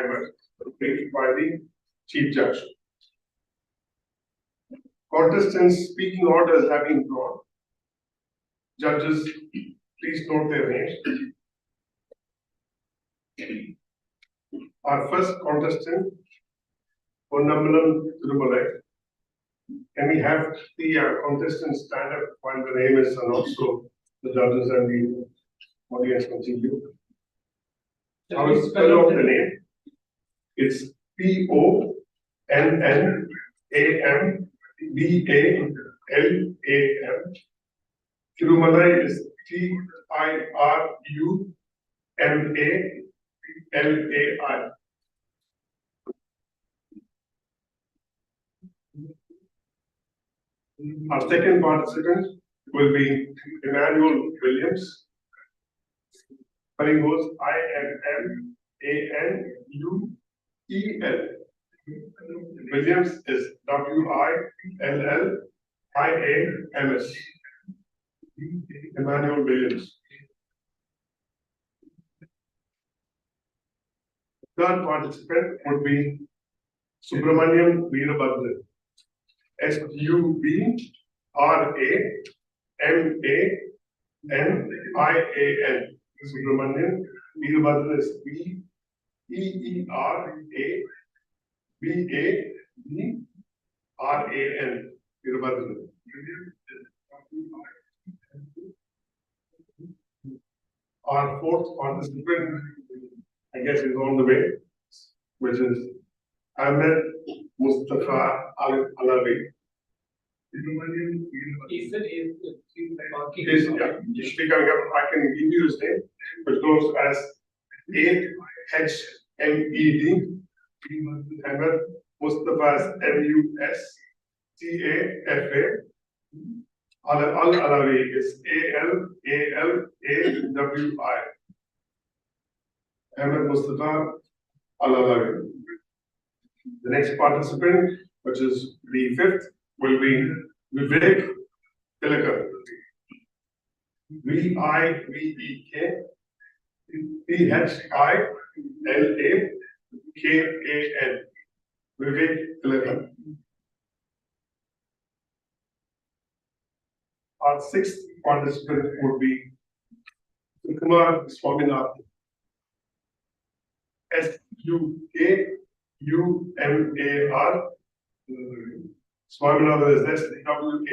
timer rated by the Chief Judge. Contestants' speaking orders have been drawn. Judges, please note their names. Our first contestant, Ponnambalam Thirumalai. Can we have the contestants stand up when the name is announced so the judges and the audience can see you? I will spell out the name. It's Ponnambalam. Thirumalai is Tirumalai. Our second participant will be Emmanuel Williams. Spelling goes IMMANUEL. Williams is WILLIAMS. Emmanuel Williams. Third participant would be Subramaniam Veerabhadran. SUBRAMANIAN. Subramanian. Veerabhadran is VEERABHADRAN. Veerabhadran. Our fourth participant, I guess, is on the way, which is Ahmed Mustafa Alawi. He's usually coming up. I can give you his name, which goes as AHMED. Ahmed Mustafa is MUSTAFA. Alawi is ALALAWI. Ahmed Mustafa Alawi. The next participant, which is the fifth, will be Vivek Tilakar. VIVEK THILAKAN. Vivek Tilakar. Our sixth participant would be Kumar Swaminathan. SUKUMAR. Swaminathan is SWAMINATHAN.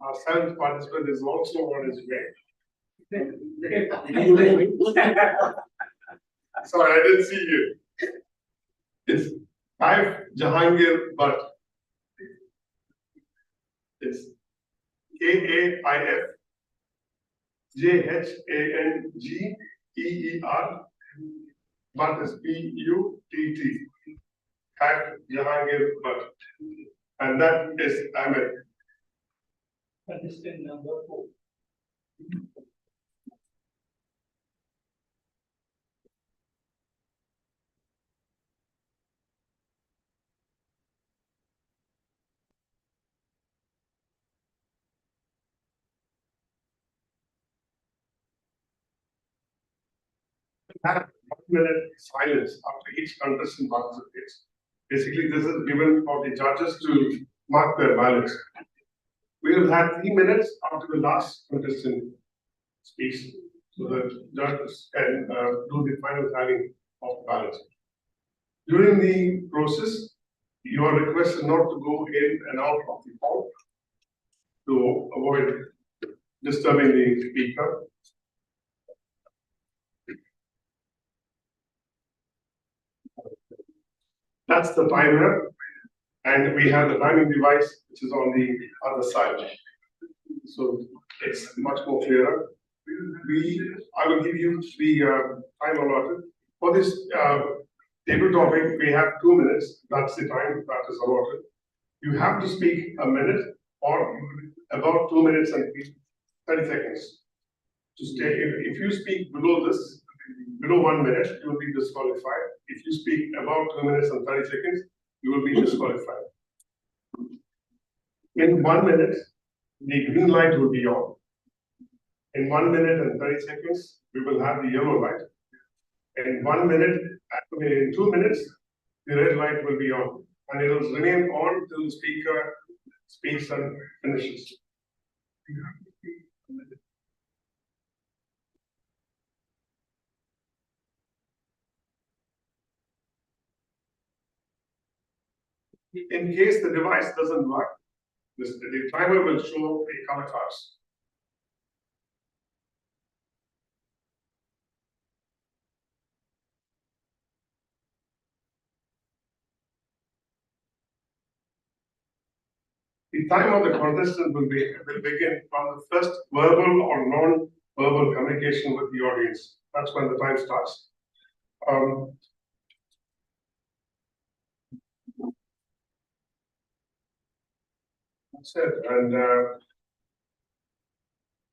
Our seventh participant is also on his way. Sorry, I didn't see you. It's Kaif Jahangir Bhatt. It's KAIF JHANGEER. Bhatt is PUTT. Kaif Jahangir Bhatt. And that is Ahmed. Contestant number 4. Have 1 minute silence after each contestant participates. Basically, this is given for the judges to mark their ballots. We will have 3 minutes after the last contestant speaks, so that judges can do the final tallying of the ballots. During the process, you are requested not to go in and out of the hall to avoid disturbing the speaker. That's the timer, and we have the timing device, which is on the other side. So it's much more clearer. I will give you the time allotted. For this table topic, we have 2 minutes. That's the time that is allotted. You have to speak a minute or about 2 minutes and 30 seconds. To stay. If you speak below this, below 1 minute, you will be disqualified. If you speak about 2 minutes and 30 seconds, you will be disqualified. In 1 minute, the green light will be on. In 1 minute and 30 seconds, we will have the yellow light. In 1 minute, in 2 minutes, the red light will be on. And it will remain on till the speaker speaks and finishes. In case the device doesn't work, the timer will show a color cards. The time of the contestant will begin from the first verbal or non-verbal communication with the audience. That's when the time starts. That's it. And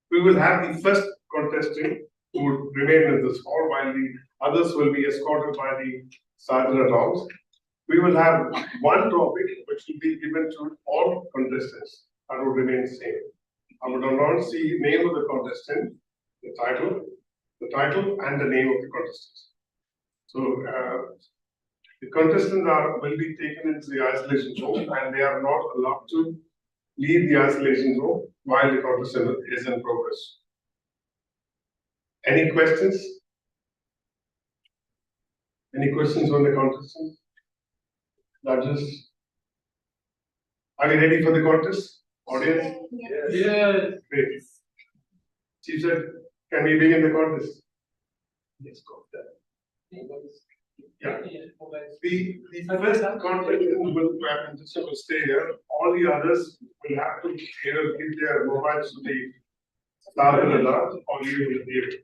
we will have the first contestant who would remain in this hall while the others will be escorted by the sergeant at arms. We will have one topic which will be given to all contestants and will remain the same. I would announce the name of the contestant, the title and the name of the contestant. So the contestants will be taken into the isolation room and they are not allowed to leave the isolation room while the contest is in progress. Any questions? Any questions on the contestants? Judges? Are you ready for the contest? Audience? Yes. Great. Chief said, can we begin the contest? Yes, go. Yeah. The first contestant will stay here. All the others will have to either give their mobiles to the sergeant at arms or leave it here.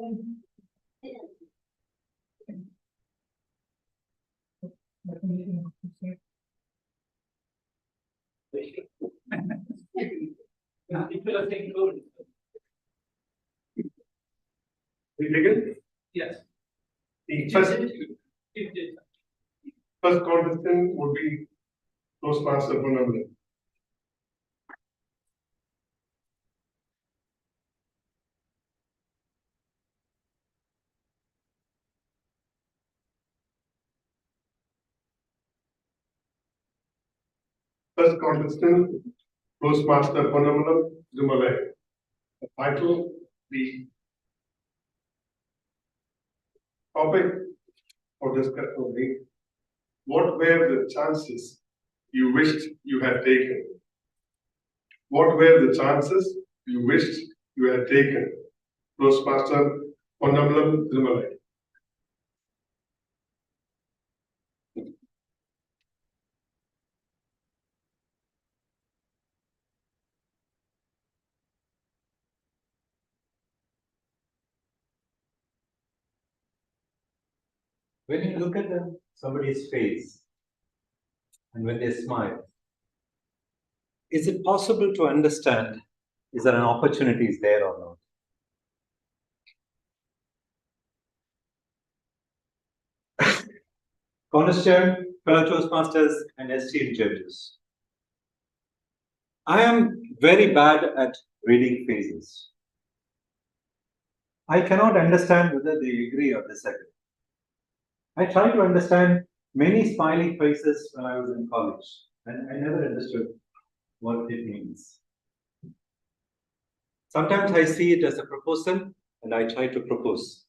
We begin? Yes. The first contestant would be Toastmaster Contest. First contestant, Toastmaster Contest Jumalai. The title, the topic for discussion will be, what were the chances you wished you had taken? What were the chances you wished you had taken? Toastmaster Ponnambalam Thirumalai. When you look at somebody's face and when they smile, is it possible to understand, is there an opportunity is there or not? Cornerstone, fellow Toastmasters and esteemed judges. I am very bad at reading faces. I cannot understand whether they agree or disagree. I tried to understand many smiling faces when I was in college, and I never understood what it means. Sometimes I see it as a proposal, and I try to propose.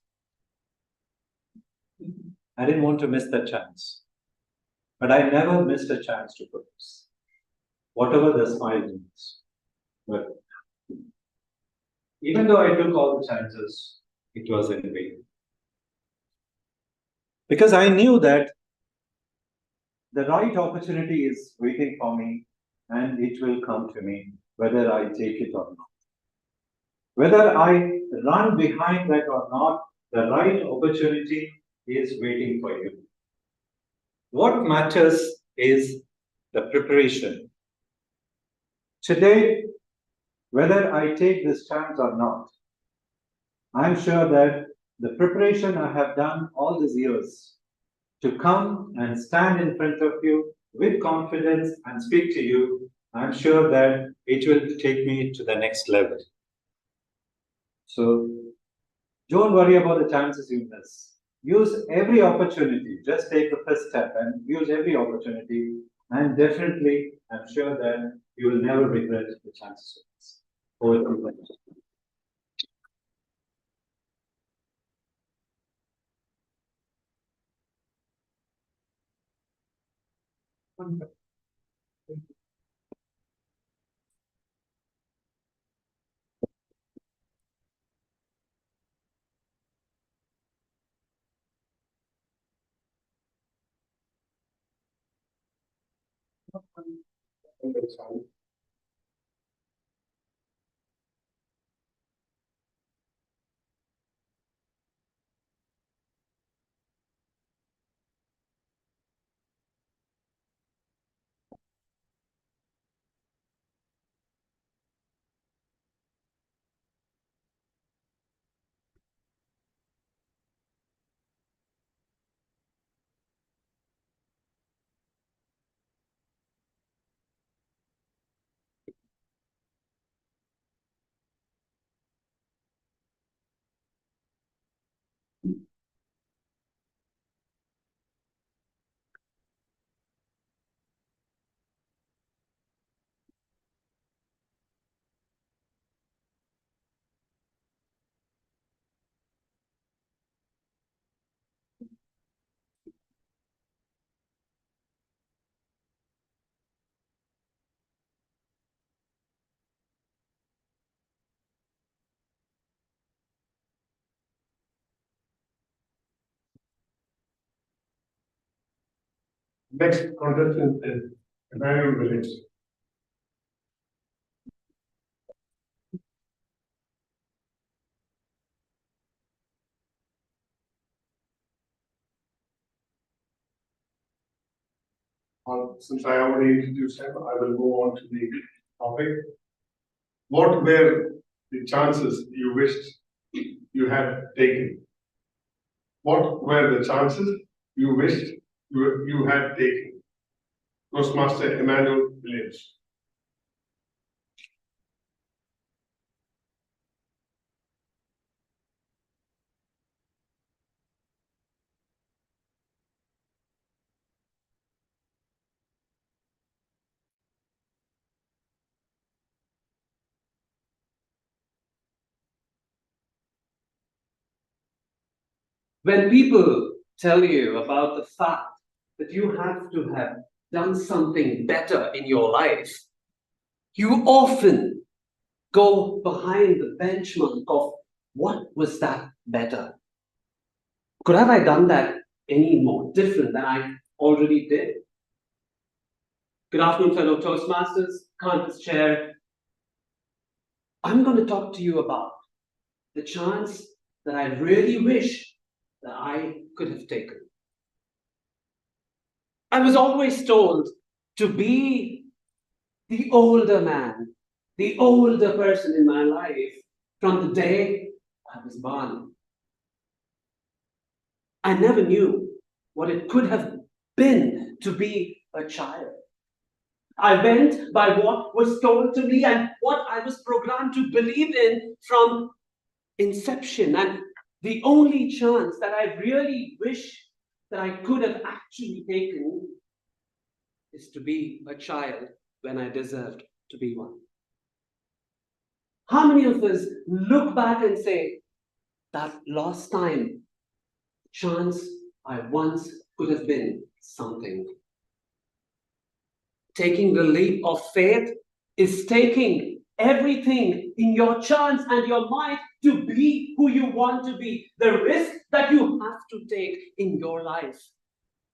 I didn't want to miss that chance, but I never missed a chance to propose, whatever the smile means. But even though I took all the chances, it was in vain. Because I knew that the right opportunity is waiting for me and it will come to me, whether I take it or not. Whether I run behind that or not, the right opportunity is waiting for you. What matters is the preparation. Today, whether I take this chance or not, I'm sure that the preparation I have done all these years to come and stand in front of you with confidence and speak to you, I'm sure that it will take me to the next level. So don't worry about the chances you miss. Use every opportunity. Just take the first step and use every opportunity. And definitely, I'm sure that you will never regret the chances you miss. Over to you. Next contestant is Emmanuel Willis. Since I already introduced him, I will go on to the topic. What were the chances you wished you had taken? What were the chances you wished you had taken? Toastmaster Emmanuel Williams. When people tell you about the fact that you have to have done something better in your life, you often go behind the benchmark of what was that better? Could have I done that any more different than I already did? Good afternoon, fellow Toastmasters, Contest Chair. I'm going to talk to you about the chance that I really wish that I could have taken. I was always told to be the older man, the older person in my life from the day I was born. I never knew what it could have been to be a child. I went by what was told to me and what I was programmed to believe in from inception. And the only chance that I really wish that I could have actually taken is to be a child when I deserved to be one. How many of us look back and say, that lost time, chance I once could have been something? Taking the leap of faith is taking everything in your chance and your mind to be who you want to be. The risk that you have to take in your life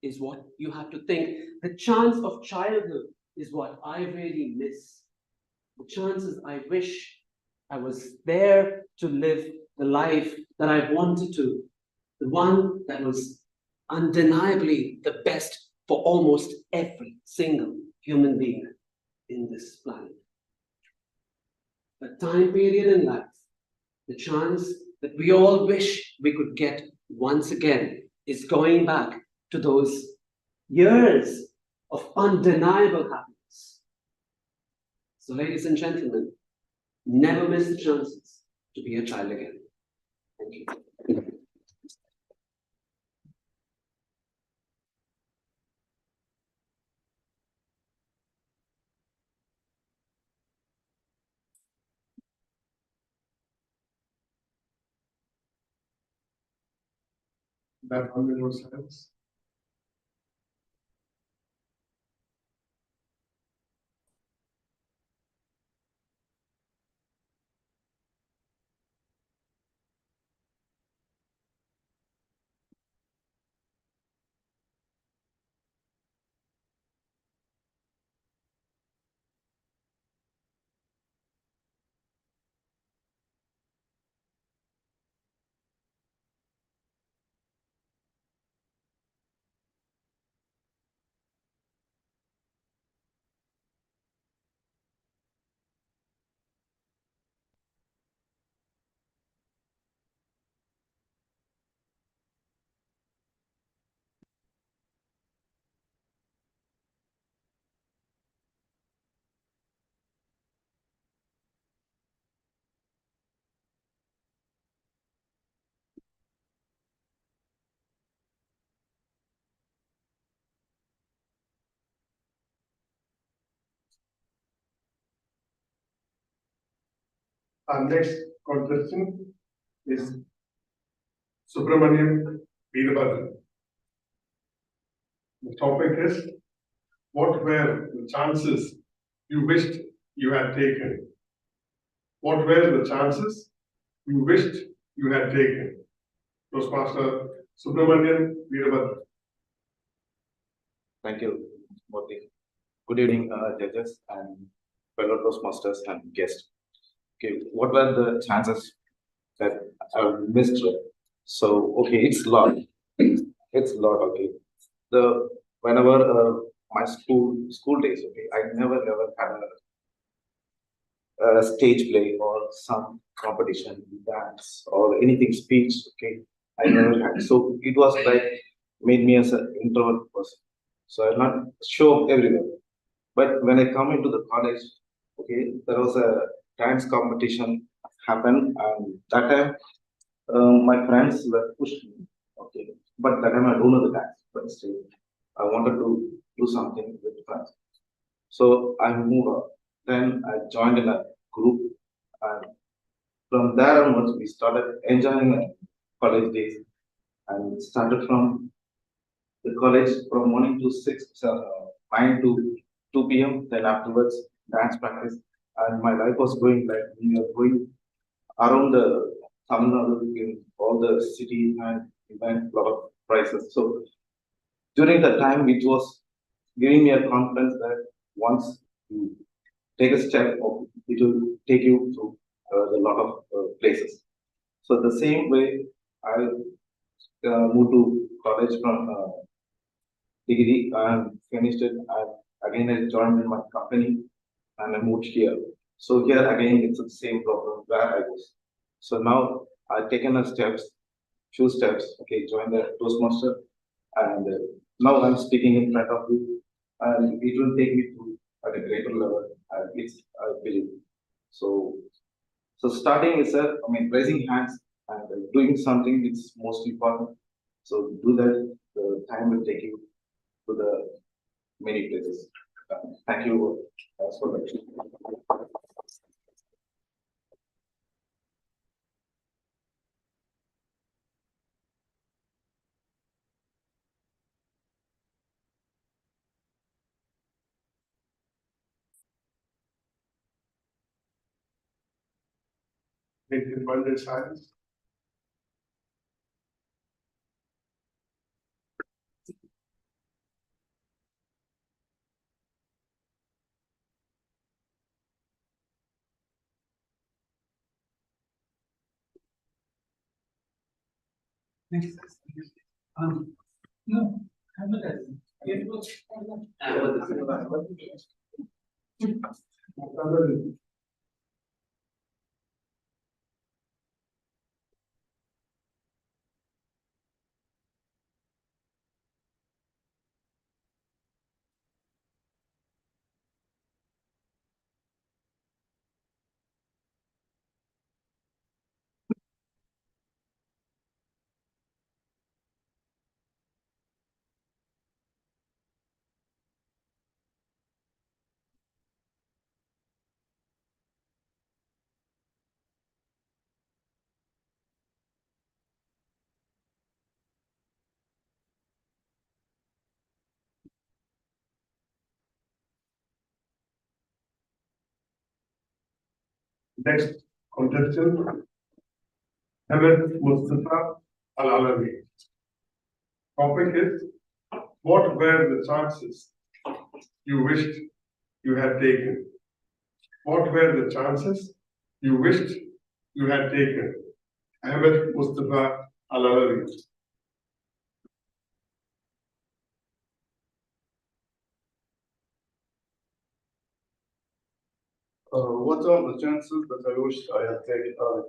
is what you have to think. The chance of childhood is what I really miss. The chances I wish I was there to live the life that I wanted to, the one that was undeniably the best for almost every single human being in this planet. A time period in life, the chance that we all wish we could get once again is going back to those years of undeniable happiness. So, ladies and gentlemen, never miss the chances to be a child again. Thank you. That 100 was silence. Our next contestant is Subramaniam Veerabhadran. The topic is, what were the chances you wished you had taken? What were the chances you wished you had taken? Toastmaster Subramaniam Veerabhadran. Thank you, Murthy. Good evening, judges and fellow Toastmasters and guests. Okay, what were the chances that I missed? So, okay, it's lot. It's lot. Okay, the whenever my school days. Okay, I never had a stage play or some competition, dance or anything, speech. Okay, I never had. So it was like made me as an introvert person. So I'll not show up everywhere. But when I come into the college, okay, there was a dance competition happened, and that time my friends were pushed me. Okay, but that time I don't know the dance, but still I wanted to do something with friends. So I moved on. Then I joined in a group, and from there onwards we started enjoying college days, and started from the college from morning to 9 to 2 p.m. Then afterwards, dance practice. And my life was going like we were going around the Tamil Nadu in all the cities and event lot of prizes. So during the time, it was giving me a confidence that once you take a step, it will take you to a lot of places. So the same way, I moved to college from degree and finished it. And again, I joined in my company and I moved here. So here again, it's the same problem where I was. So now I've taken a steps, few steps. Okay, join the Toastmaster, and now I'm speaking in front of you, and it will take me to at a greater level. It's I believe. So so starting is I mean raising hands and doing something is most important. So do that. The time will take you to the many places. Thank you. For that. in 1 minute silence. No, have a Next contestant, Hamid Mustafa Al-Alawi. Topic is, what were the chances you wished you had taken? What were the chances you wished you had taken? Hamid Mustafa Al-Alawi. What are the chances that I wished I had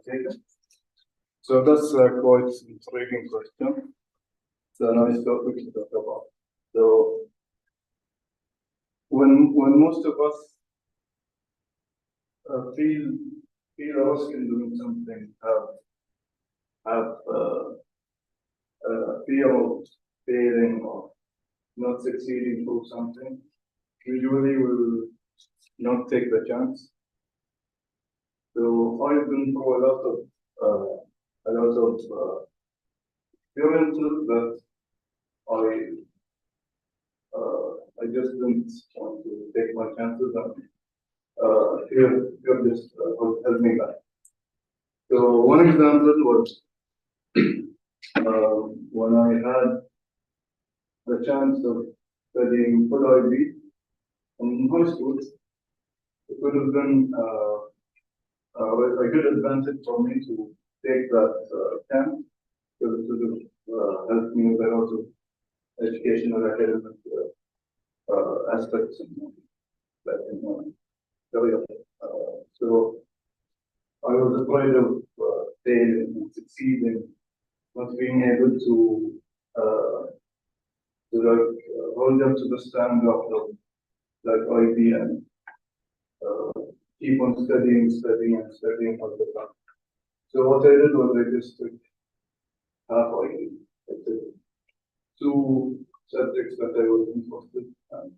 taken? So that's quite an intriguing question. It's a nice topic to talk about. So when most of us feel a risk in doing something, have fear of failing or not succeeding through something, usually we will not take the chance. So I've been through a lot of experiences that I just didn't want to take my chances, and fear just held me back. So one example was when I had the chance of studying full IB in high school. It would have been a good advantage for me to take that camp, because it would have helped me with a lot of educational academic aspects in career. So I was afraid of failing and succeeding, not being able to hold up to the standard of like IB and keep on studying all the time. So what I did was I just took half IB. I took two subjects that I was interested in,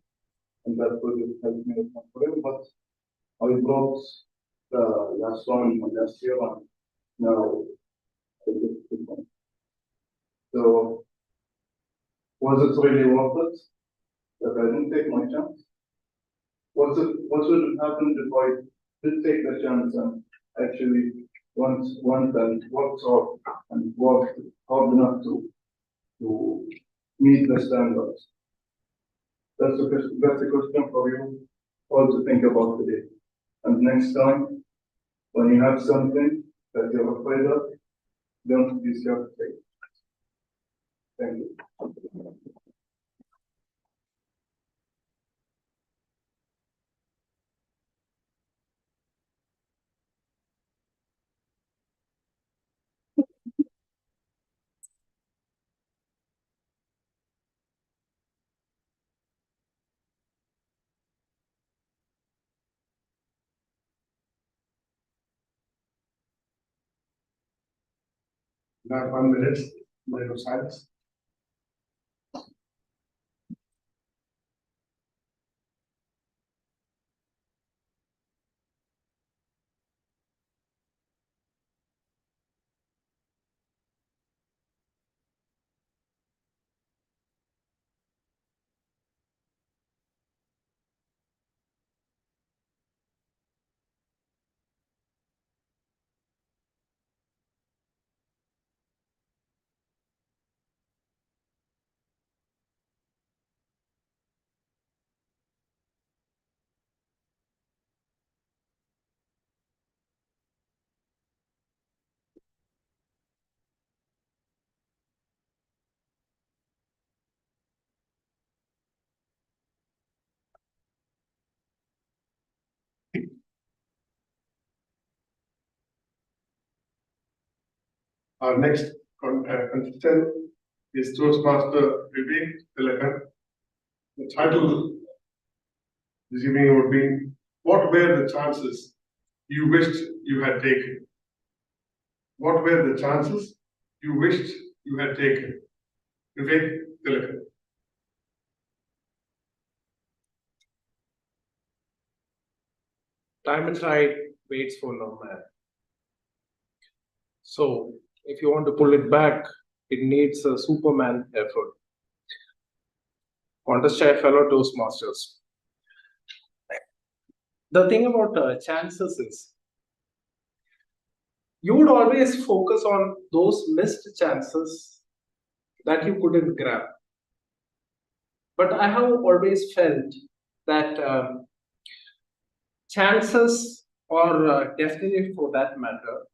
and that would help me with my career. But I dropped the last one last year, and now I just took one. So was it really worth it that I didn't take my chance? What would have happened if I did take the chance and actually went and worked hard and worked hard enough to meet the standards? That's a question for you all to think about today. And next time, when you have something that you're afraid of, don't be scared to take it. Thank you. Now 1 minute, minute of silence. Our next contestant is Toastmaster Vivek. The title this evening would be, what were the chances you wished you had taken? What were the chances you wished you had taken? Vivek Tilakan. Time and tide waits for no man. So if you want to pull it back, it needs a Superman effort. Contest chair, fellow Toastmasters. The thing about chances is, you would always focus on those missed chances that you couldn't grab. But I have always felt that chances or destiny for that matter,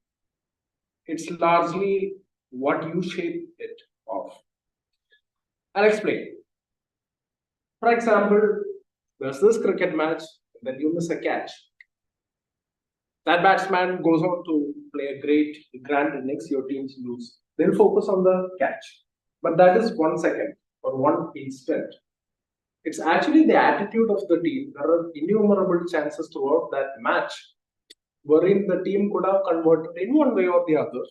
it's largely what you shape it of. I'll explain. For example, there's this cricket match, then you miss a catch. That batsman goes on to play a grand innings, your teams lose. They'll focus on the catch. But that is 1 second or 1 instant. It's actually the attitude of the team. There are innumerable chances throughout that match wherein the team could have converted in one way or the other,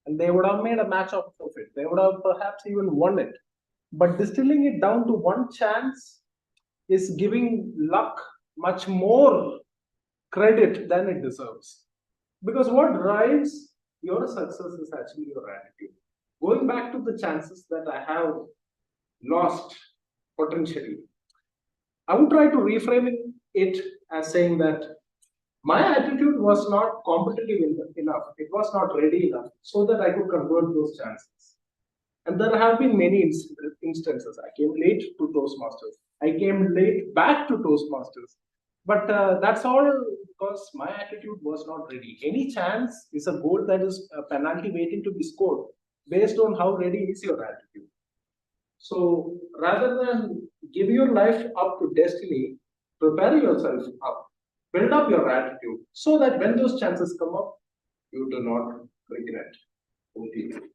and they would have made a match of it. They would have perhaps even won it. But distilling it down to one chance is giving luck much more credit than it deserves. Because what drives your success is actually your attitude. Going back to the chances that I have lost potentially, I would try to reframe it as saying that my attitude was not competitive enough, it was not ready enough so that I could convert those chances. And there have been many instances. I came late to Toastmasters. I came late back to Toastmasters. But that's all because my attitude was not ready. Any chance is a goal that is a penalty waiting to be scored based on how ready is your attitude. So rather than give your life up to destiny, prepare yourself up, build up your attitude so that when those chances come up, you do not regret. Over to you.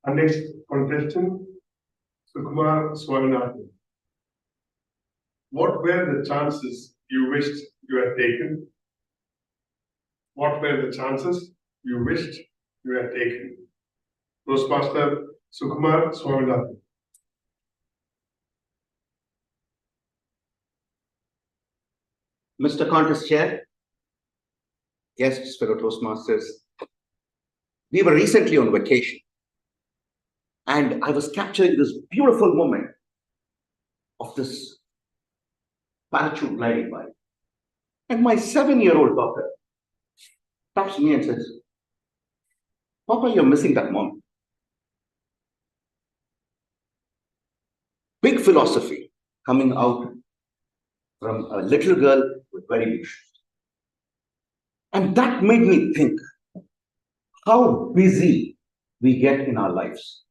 Our next contestant, Sukumar Swaminathan. What were the chances you wished you had taken? What were the chances you wished you had taken? Toastmaster Sukumar Swaminathan. Mr. Contest Chair, guests, fellow Toastmasters, we were recently on vacation and I was capturing this beautiful moment of this parachute gliding by. And my 7-year-old daughter taps me and says, Papa, you're missing that moment. Big philosophy coming out from a little girl with very big shoes. And that made me think how busy we get in our lives,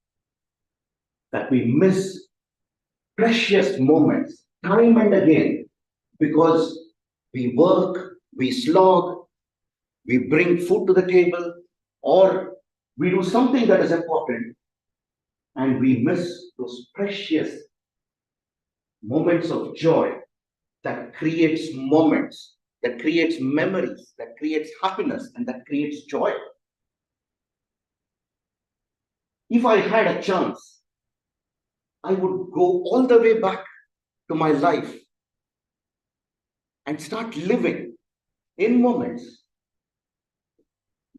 that we miss precious moments time and again because we work, we slog, we bring food to the table, or we do something that is important and we miss those precious moments of joy that creates moments, that creates memories, that creates happiness, and that creates joy. If I had a chance, I would go all the way back to my life and start living in moments.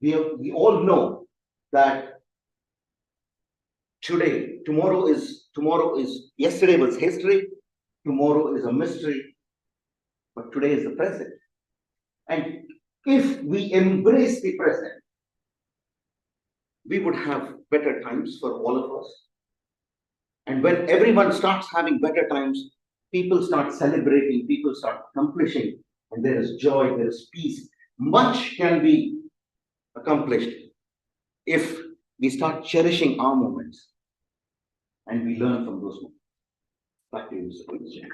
We all know that yesterday was history, tomorrow is a mystery, but today is the present. And if we embrace the present, we would have better times for all of us. And when everyone starts having better times, people start celebrating, people start accomplishing, and there is joy, there is peace. Much can be accomplished if we start cherishing our moments and we learn from those moments. Back to you, Mr. President.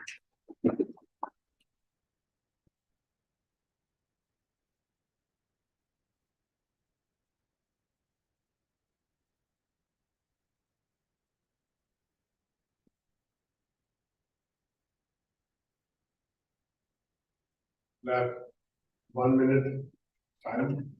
That 1 minute time.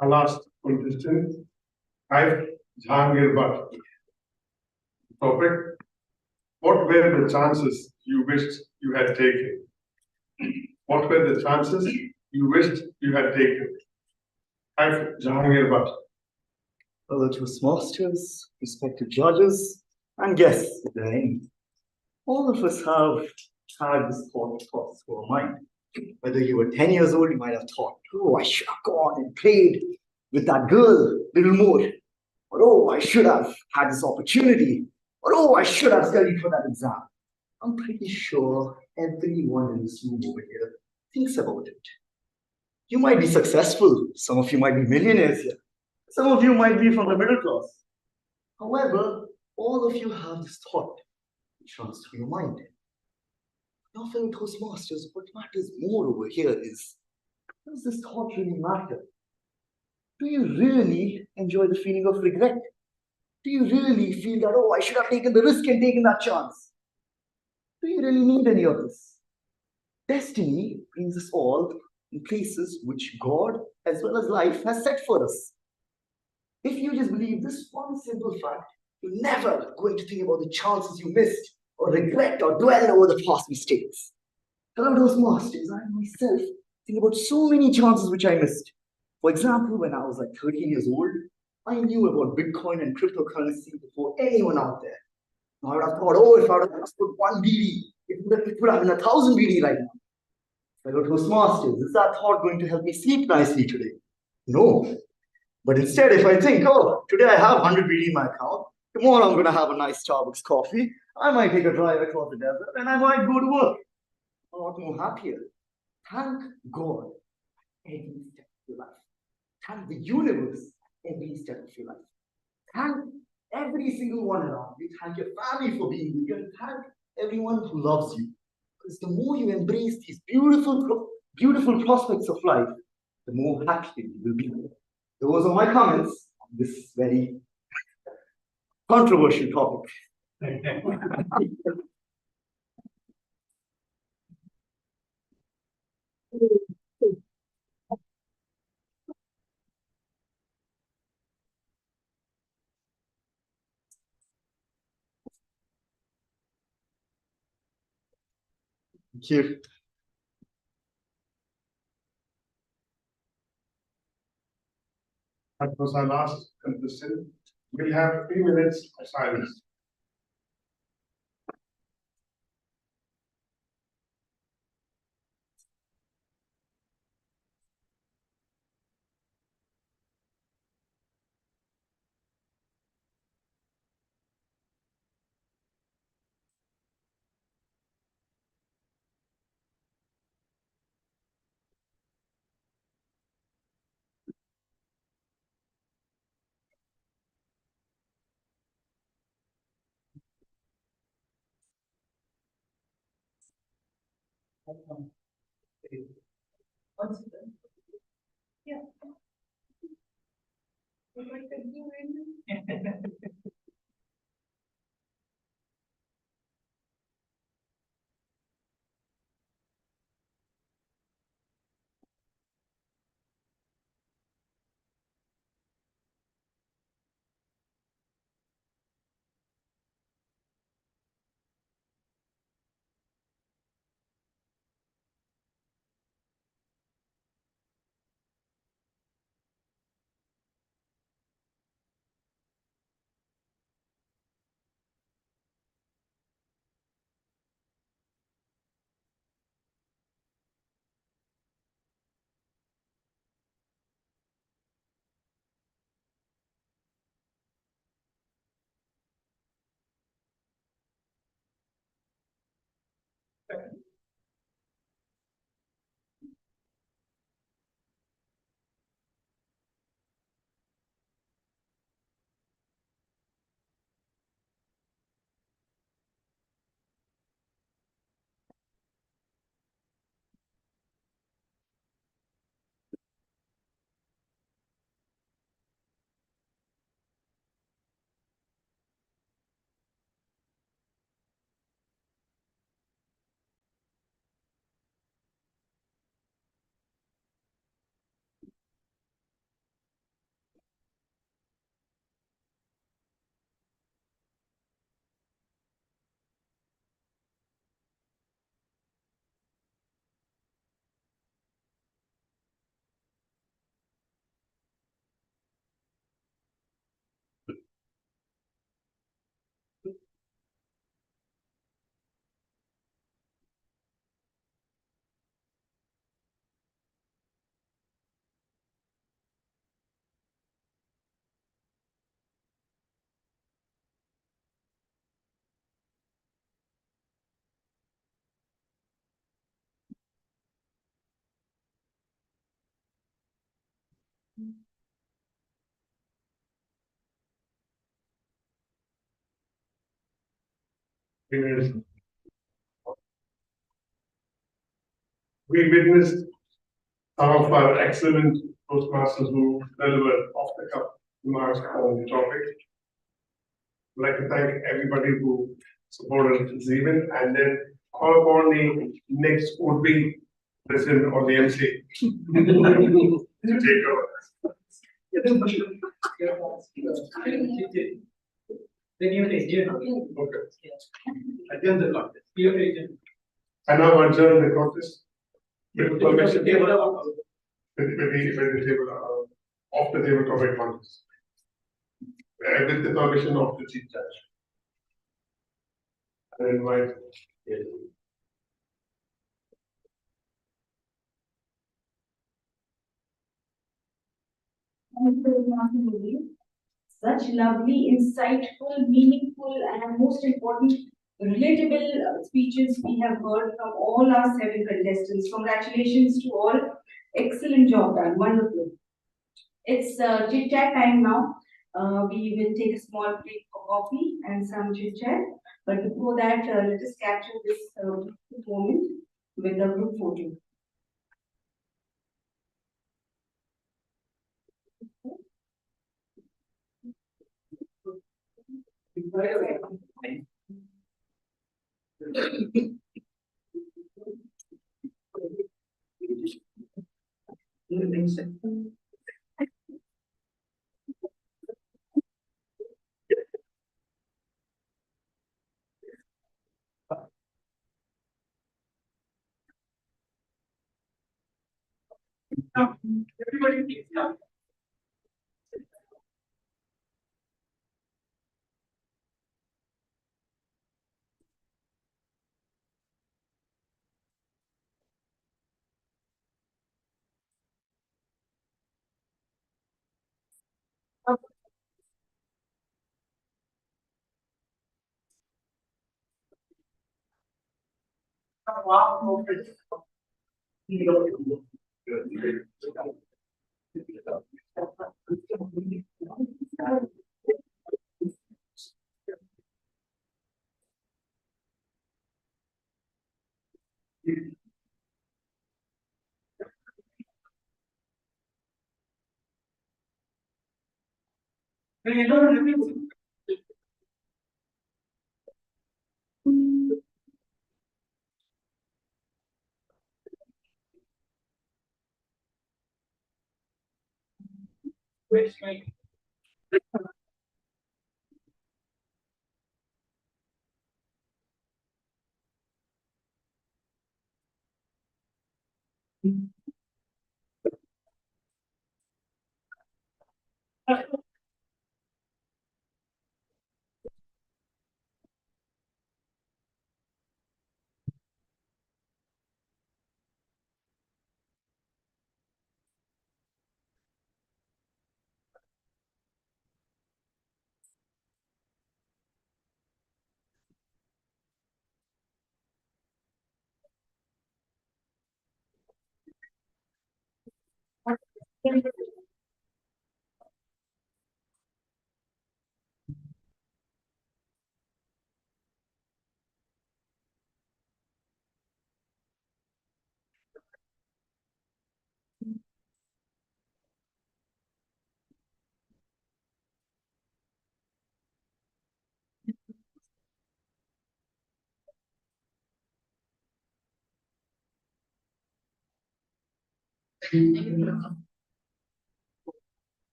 Our last contestant, I've Jahangir Bhatt. Topic: what were the chances you wished you had taken? What were the chances you wished you had taken? I've Jahangir Bhatt. Fellow Toastmasters, respected judges, and guests of the name. All of us have had this thought cross through our mind. Whether you were 10 years old, you might have thought, oh, I should have gone and played with that girl a little more. Or, oh, I should have had this opportunity. Or, oh, I should have studied for that exam. I'm pretty sure everyone in this room over here thinks about it. You might be successful. Some of you might be millionaires here. Some of you might be from the middle class. However, all of you have this thought which runs through your mind. Now, fellow Toastmasters, what matters more over here is, does this thought really matter? Do you really enjoy the feeling of regret? Do you really feel that, oh, I should have taken the risk and taken that chance? Do you really need any of this? Destiny brings us all in places which God, as well as life, has set for us. If you just believe this one simple fact, you're never going to think about the chances you missed, or regret or dwell over the past mistakes. Fellow Toastmasters, I myself think about so many chances which I missed. For example, when I was like 13 years old, I knew about Bitcoin and cryptocurrency before anyone out there. I would have thought, oh, if I would have put one BD, it would have been 1,000 BD right now. Fellow Toastmasters, is that thought going to help me sleep nicely today? No. But instead, if I think, oh, today I have 100 BD in my account, tomorrow I'm going to have a nice Starbucks coffee, I might take a drive across the desert, and I might go to work. A lot more happier. Thank God every step of your life. Thank the universe every step of your life. Thank every single one around you. Thank your family for being with you, and thank everyone who loves you. Because the more you embrace these beautiful prospects of life, the more happy you will be. Those are my comments on this very controversial topic. Thank you. That was our last contestant. We'll have 3 minutes of silence. Yeah. We witnessed some of our excellent Toastmasters who delivered off the cuff remarks on the topic. I'd like to thank everybody who supported this event and then call upon the next would be president or the MC to take over. Then you take it. Okay. Again, the contest. You take it. I now adjourn the contest. With the permission, With the table. with the table, off the table topic contest. With the permission of the chief judge. I invite. Such lovely, insightful, meaningful, and most important, relatable speeches we have heard from all our 7 contestants. Congratulations to all. Excellent job done. Wonderful. It's chit chat time now. We will take a small break for coffee and some chit chat. But before that, let us capture this moment with a group photo. Everybody please come. Wow. Wait.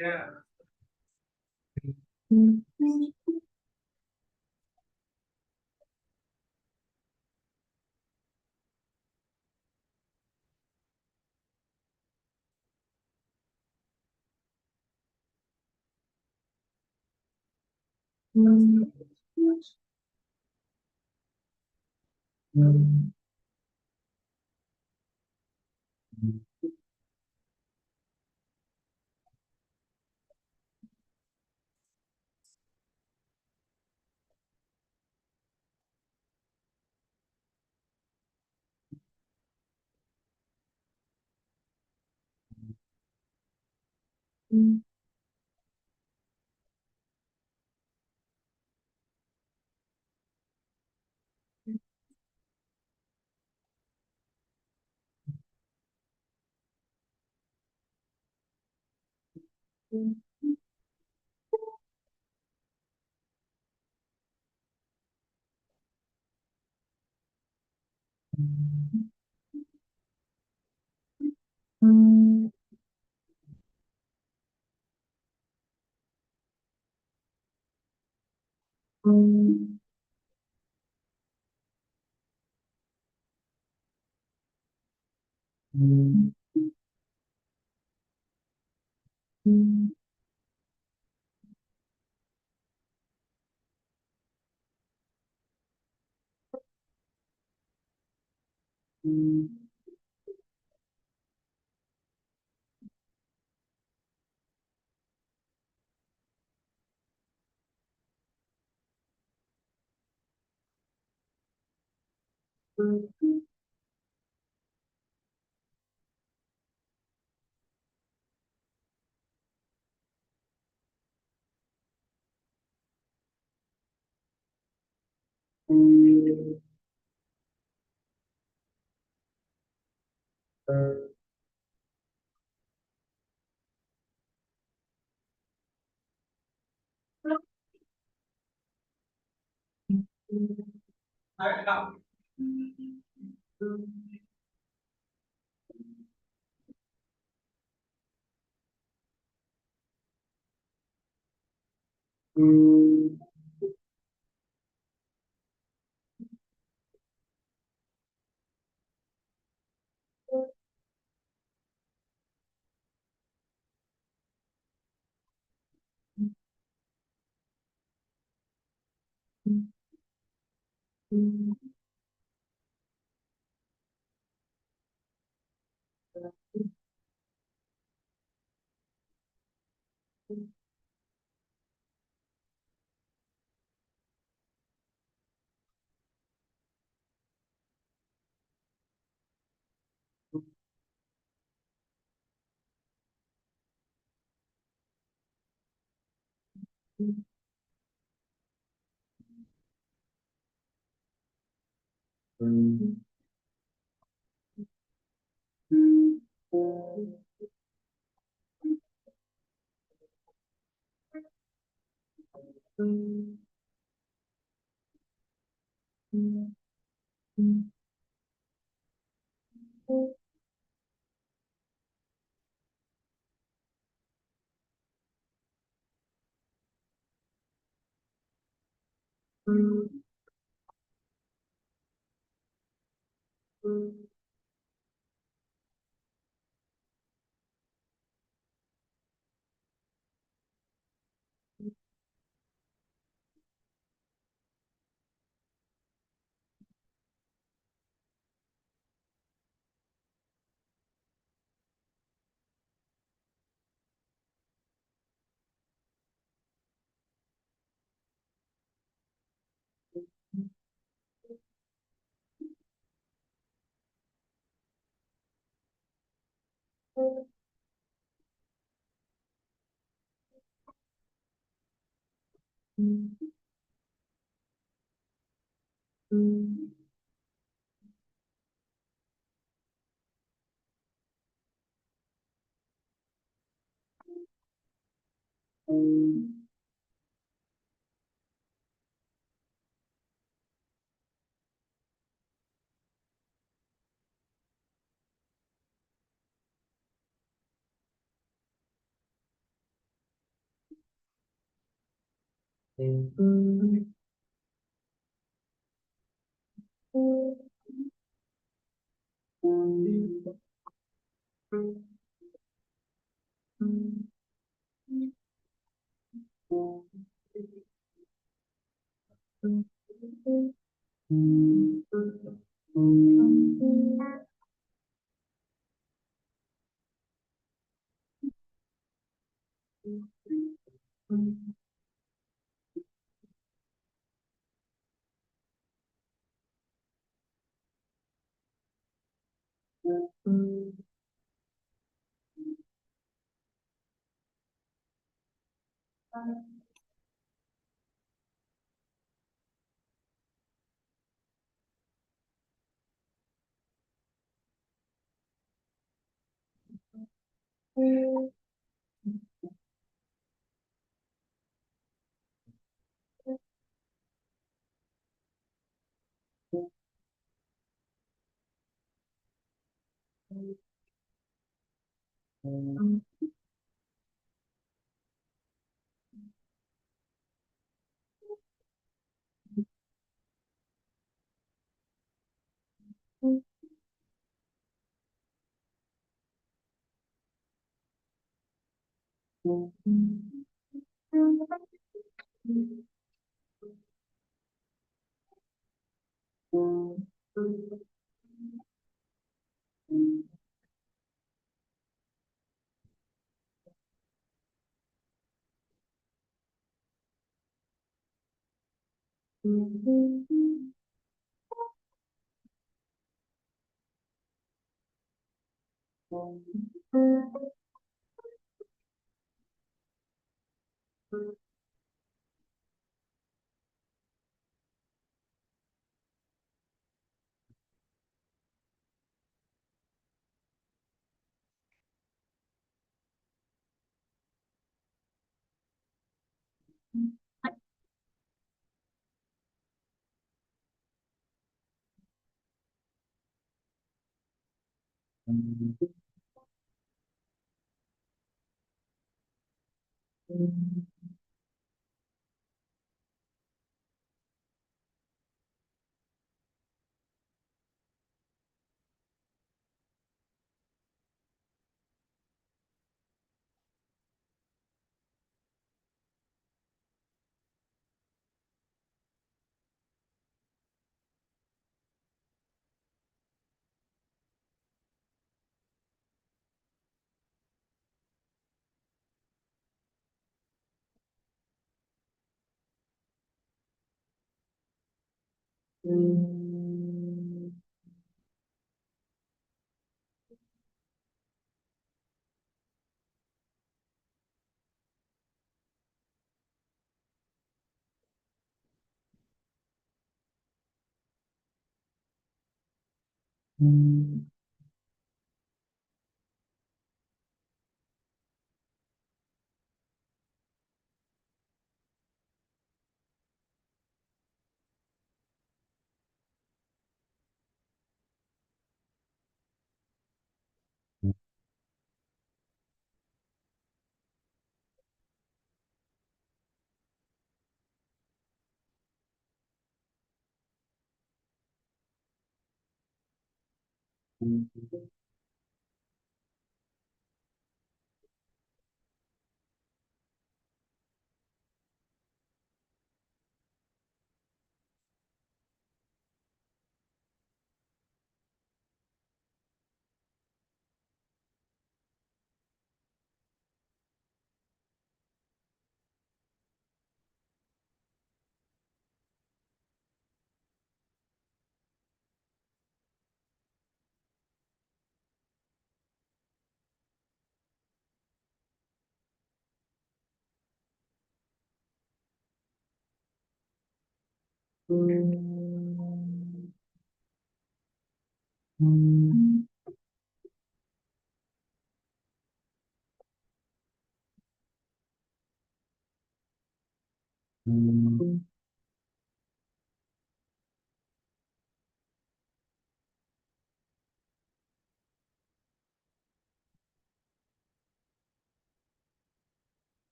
Yeah.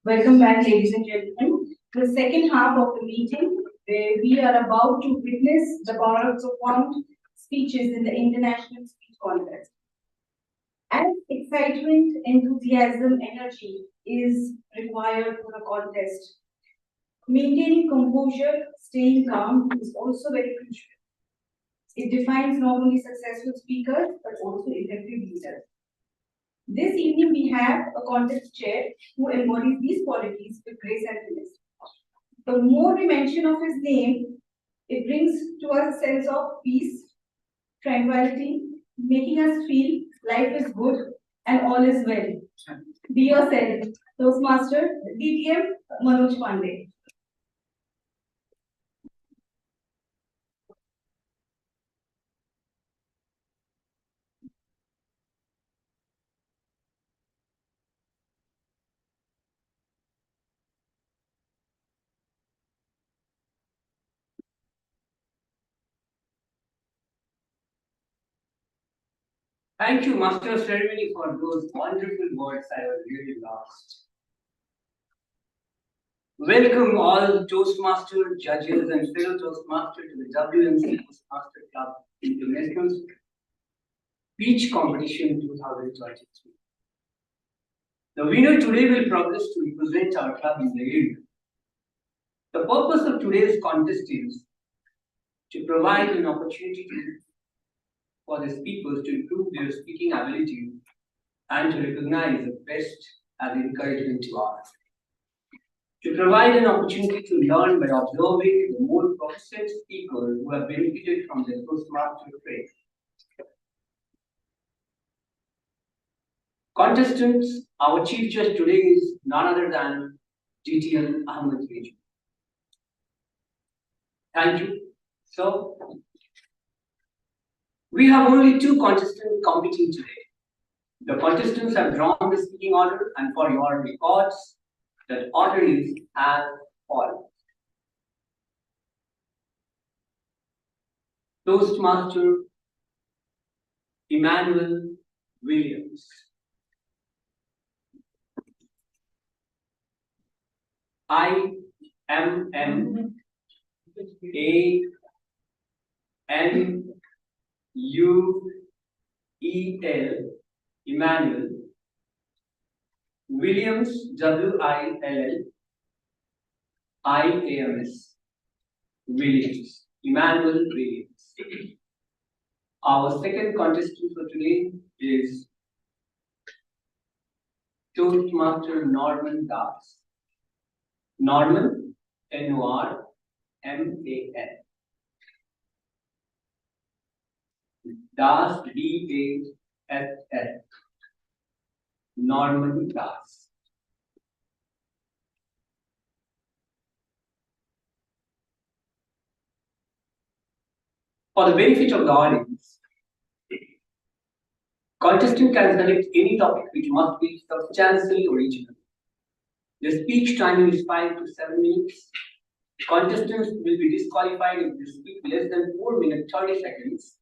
Welcome back, ladies and gentlemen. The second half of the meeting, where we are about to witness the power of profound speeches in the International Speech Contest. As excitement, enthusiasm, energy is required for a contest, maintaining composure, staying calm is also very crucial. It defines not only successful speakers, but also effective leaders. This evening, we have a contest chair who embodies these qualities with grace and finesse. The more we mention of his name, it brings to us a sense of peace, tranquility, making us feel life is good and all is well. Be yourself. Toastmaster, DTM, Manoj Pandey. Thank you, Master of Ceremony, for those wonderful words. I was really lost. Welcome all Toastmaster judges and fellow Toastmaster to the WMC Toastmaster Club International Speech Competition 2023. The winner today will progress to represent our club in the area. The purpose of today's contest is to provide an opportunity for the speakers to improve their speaking ability and to recognize the best as encouragement to others. To provide an opportunity to learn by observing the more proficient speakers who have benefited from their Toastmaster training. Contestants, our chief judge today is none other than GTL Ahmed Raju. Thank you. So, we have only two contestants competing today. The contestants have drawn the speaking order, and for your records, that order is as follows. Toastmaster Emmanuel Williams. IMMANUEL Emmanuel Williams WILLIAMS Williams Emmanuel Williams. Our second contestant for today is Toastmaster Norman Das. Norman, NORMAN. Das, DASS. Norman Das. For the benefit of the audience, contestant can select any topic which must be substantially original. The speech timing is 5 to 7 minutes. Contestants will be disqualified if they speak less than 4 minutes 30 seconds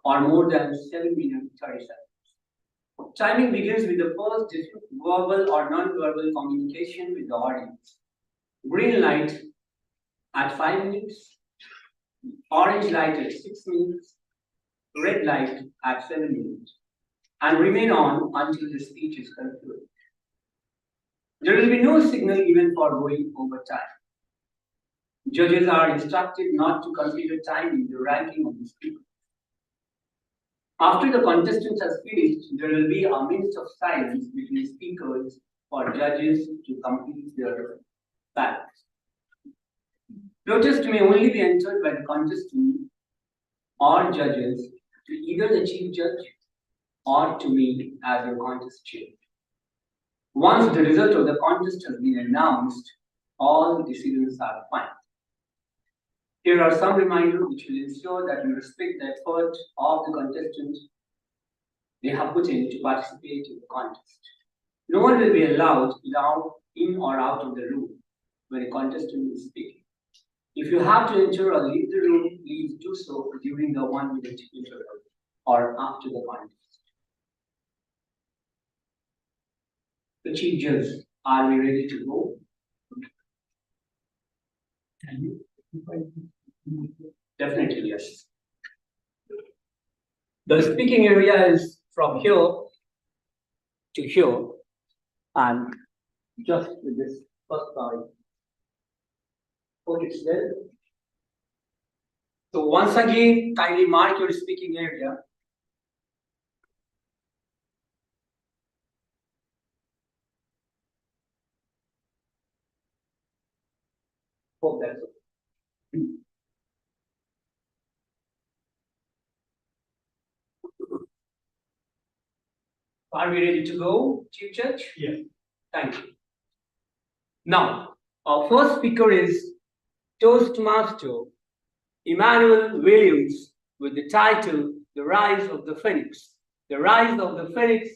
or more than 7 minutes 30 seconds. Timing begins with the first verbal or non-verbal communication with the audience. Green light at 5 minutes, orange light at 6 minutes, red light at 7 minutes, and remain on until the speech is concluded. There will be no signal even for going over time. Judges are instructed not to consider time in the ranking of the speaker. After the contestant has finished, there will be a minute of silence between speakers for judges to complete their ballots. Protest may only be entered by the contestant or judges to either the chief judge or to me as your contest chair. Once the result of the contest has been announced, all decisions are final. Here are some reminders which will ensure that we respect the effort of the contestants they have put in to participate in the contest. No one will be allowed in or out of the room when a contestant is speaking. If you have to enter or leave the room, please do so during the 1 minute interval or after the contest. The chief judge, are we ready to go? Definitely, yes. The speaking area is from here to here, and just with this first side. Okay, it's there. So once again, kindly mark your speaking area. Hope that's okay. Are we ready to go, Chief Judge? Yes. Thank you. Now, our first speaker is Toastmaster Emmanuel Williams with the title The Rise of the Phoenix. The Rise of the Phoenix,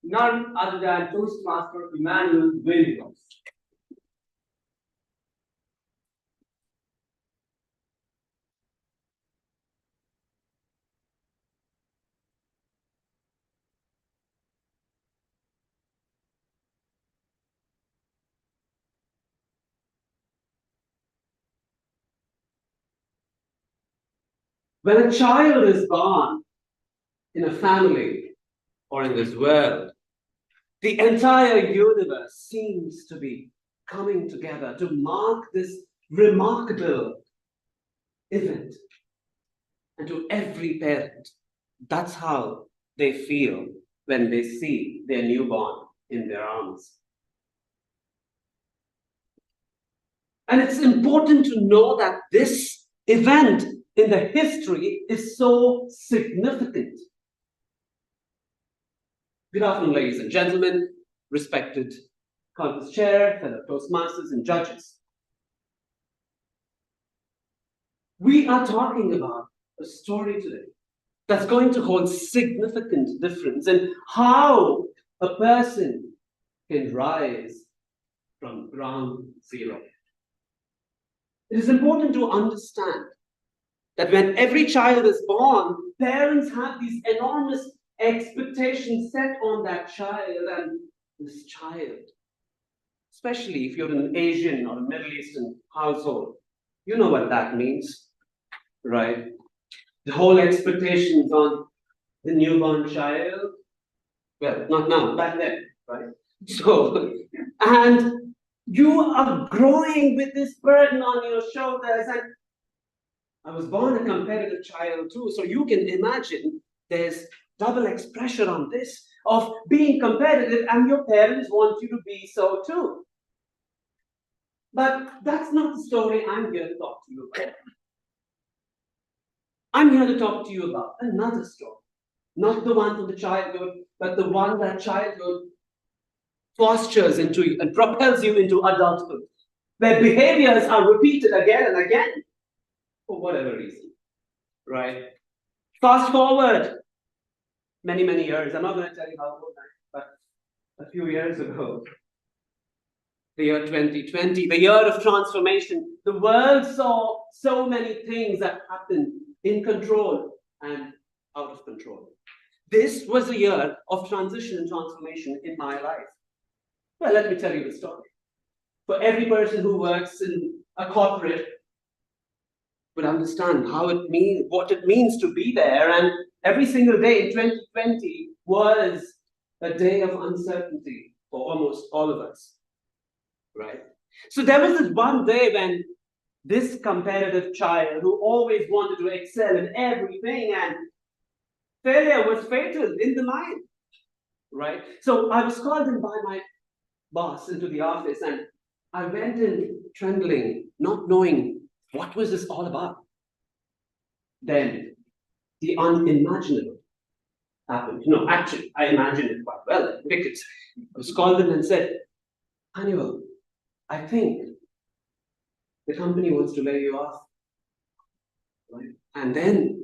none other than Toastmaster Emmanuel Williams. When a child is born in a family or in this world, the entire universe seems to be coming together to mark this remarkable event. And to every parent, that's how they feel when they see their newborn in their arms. And it's important to know that this event in the history is so significant. Good afternoon, ladies and gentlemen, respected contest chair, fellow Toastmasters and judges. We are talking about a story today that's going to hold significant difference in how a person can rise from ground zero. It is important to understand that when every child is born, parents have these enormous expectations set on that child, and this child, especially if you're in an Asian or a Middle Eastern household, you know what that means, right? The whole expectations on the newborn child, well, not now, back then, right? So, and you are growing with this burden on your shoulders, and I was born a competitive child too, so you can imagine there's double X pressure on this of being competitive, and your parents want you to be so too. But that's not the story I'm here to talk to you about. I'm here to talk to you about another story. Not the one from the childhood, but the one that childhood fosters into you and propels you into adulthood, where behaviors are repeated again and again for whatever reason, right? Fast forward many, many years. I'm not going to tell you how old I am, but a few years ago, the year 2020, the year of transformation, the world saw so many things that happened in control and out of control. This was a year of transition and transformation in my life. Well, let me tell you the story. For every person who works in a corporate would understand what it means to be there. And every single day in 2020 was a day of uncertainty for almost all of us. right? So there was this one day when this competitive child who always wanted to excel in everything, and failure was fatal in the mind, right? So I was called in by my boss into the office, and I went in trembling, not knowing what was this all about. Then the unimaginable happened. No, actually, I imagined it quite well because I was called in and said, Hannibal, I think the company wants to lay you off. Right? And then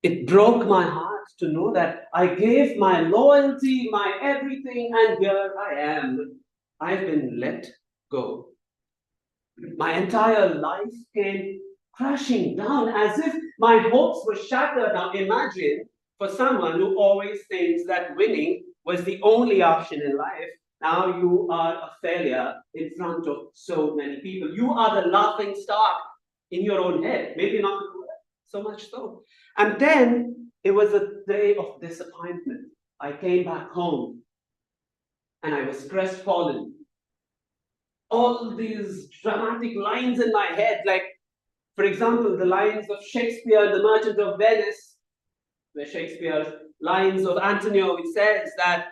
it broke my heart to know that I gave my loyalty, my everything, and here I am. I've been let go. My entire life came crashing down as if my hopes were shattered. Now imagine for someone who always thinks that winning was the only option in life. Now you are a failure in front of so many people. You are the laughing stock in your own head, maybe not so much so. And then it was a day of disappointment. I came back home and I was crestfallen. All these dramatic lines in my head, like, for example, the lines of Shakespeare, The Merchant of Venice, where Shakespeare's lines of Antonio, it says that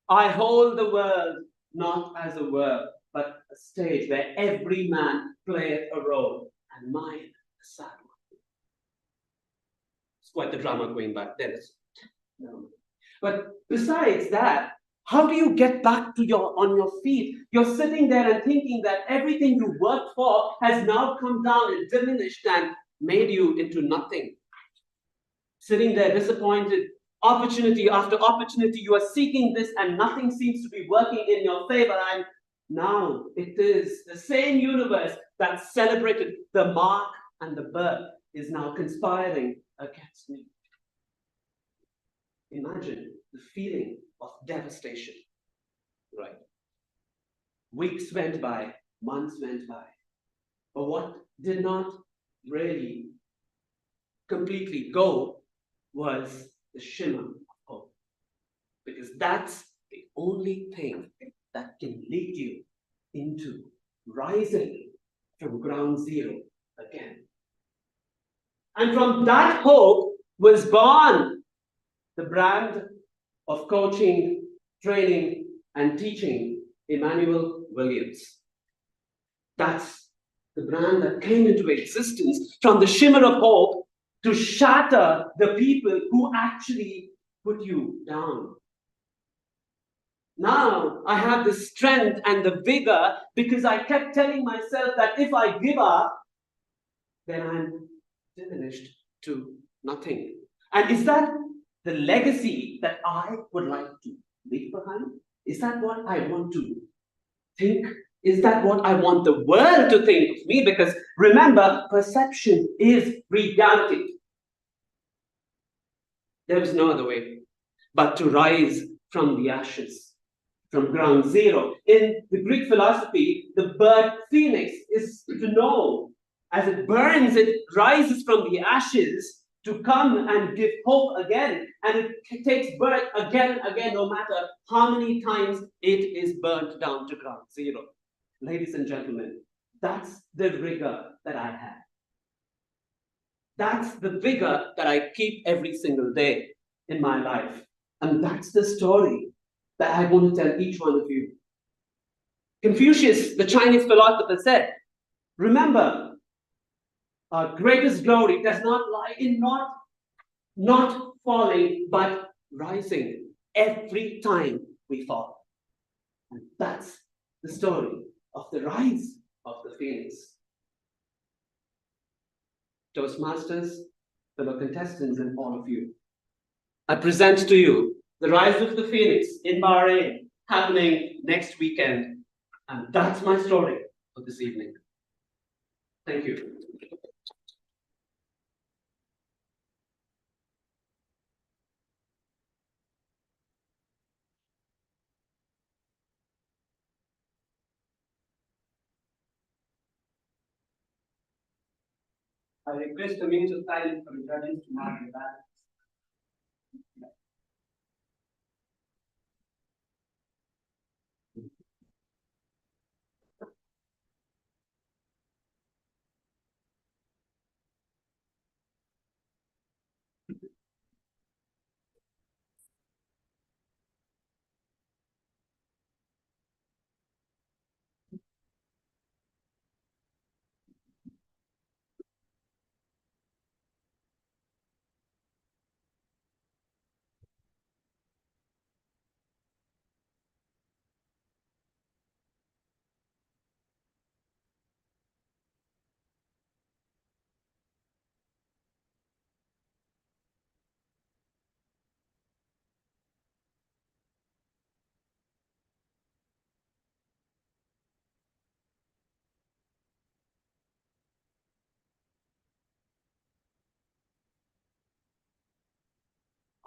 I hold the world not as a work, but a stage where every man playeth a role, and mine a sad one. It's quite the drama going back then. But besides that, how do you get back to on your feet? You're sitting there and thinking that everything you worked for has now come down and diminished and made you into nothing. Sitting there disappointed, opportunity after opportunity, you are seeking this and nothing seems to be working in your favor. And now it is the same universe that celebrated the mark and the birth is now conspiring against me. Imagine the feeling of devastation, right? Weeks went by, months went by, but what did not really completely go was the shimmer of hope, because that's the only thing that can lead you into rising from ground zero again. And from that hope was born the brand of coaching, training, and teaching, Emmanuel Williams. That's the brand that came into existence from the shimmer of hope to shatter the people who actually put you down. Now I have the strength and the vigor because I kept telling myself that if I give up, then I'm diminished to nothing. And is that the legacy that I would like to leave behind? Is that what I want to think? Is that what I want the world to think of me? Because remember, perception is reality. There is no other way but to rise from the ashes, from ground zero. In the Greek philosophy, the bird phoenix is to know. As it burns, it rises from the ashes to come and give hope again. And it takes birth again and again, no matter how many times it is burnt down to ground zero. Ladies and gentlemen, that's the rigor that I have. That's the vigor that I keep every single day in my life. And that's the story that I want to tell each one of you. Confucius, the Chinese philosopher, said, remember, our greatest glory does not lie in not falling, but rising every time we fall. And that's the story of the rise of the phoenix. Toastmasters, fellow contestants, and all of you, I present to you the rise of the phoenix in Bahrain, happening next weekend. And that's my story for this evening. Thank you. I request a minute of silence from the judges to mark the balance.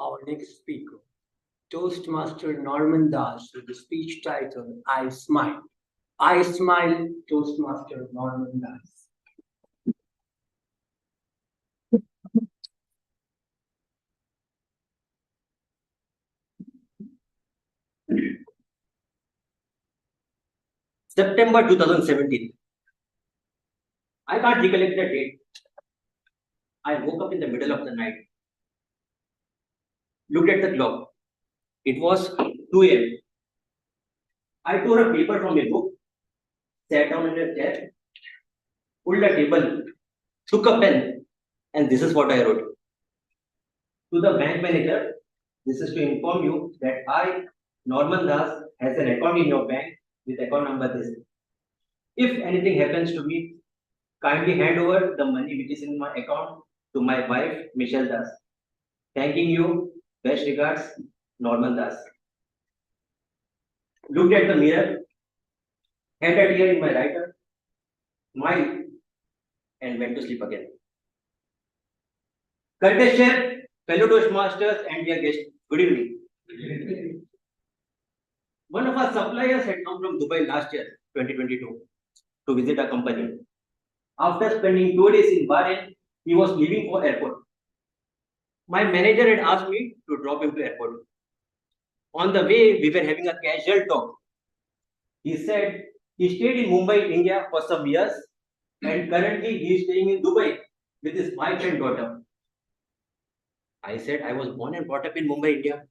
Our next speaker, Toastmaster Norman Das, with the speech title I Smile. I Smile, Toastmaster Norman Das. September 2017. I can't recollect the date. I woke up in the middle of the night, looked at the clock. It was 2 a.m. I tore a paper from a book, sat down in a chair, pulled a table, took a pen, and this is what I wrote. To the bank manager, this is to inform you that I, Norman Das, has an account in your bank with account number this. If anything happens to me, kindly hand over the money which is in my account to my wife, Michelle Das. Thanking you. Best regards, Norman Das. Looked at the mirror, had a tear in my right eye, smiled, and went to sleep again. Contest chair, fellow Toastmasters, and dear guests, good evening. One of our suppliers had come from Dubai last year, 2022, to visit our company. After spending 2 days in Bahrain, he was leaving for airport. My manager had asked me to drop him to airport. On the way, we were having a casual talk. He said he stayed in Mumbai, India for some years, and currently he is staying in Dubai with his wife and daughter. I said I was born and brought up in Mumbai, India,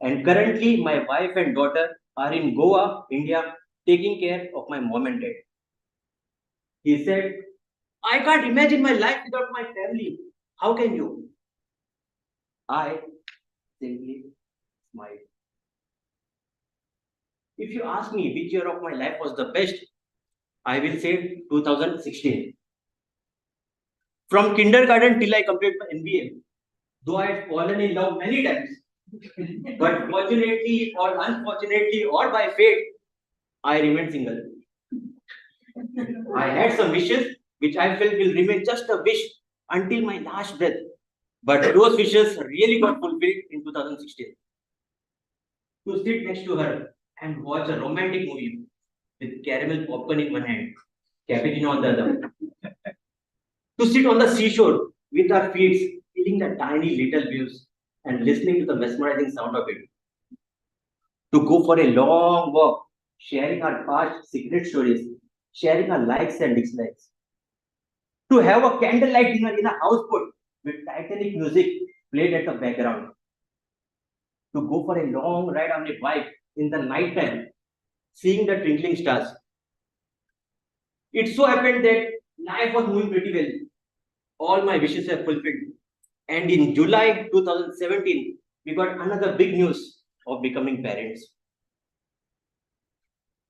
and currently my wife and daughter are in Goa, India, taking care of my mom and dad. He said, I can't imagine my life without my family. How can you? I simply smiled. If you ask me which year of my life was the best, I will say 2016. From kindergarten till I completed my MBA, though I had fallen in love many times, but fortunately or unfortunately or by fate, I remained single. I had some wishes which I felt will remain just a wish until my last breath. But those wishes really got fulfilled in 2016. To sit next to her and watch a romantic movie with caramel popcorn in one hand, cappuccino on the other. To sit on the seashore with our feet feeling the tiny little waves and listening to the mesmerizing sound of it. To go for a long walk, sharing our past secret stories, sharing our likes and dislikes. To have a candlelight dinner in a houseboat with Titanic music played at the background. To go for a long ride on a bike in the night time, seeing the twinkling stars. It so happened that life was moving pretty well. All my wishes were fulfilled. And in July 2017, we got another big news of becoming parents.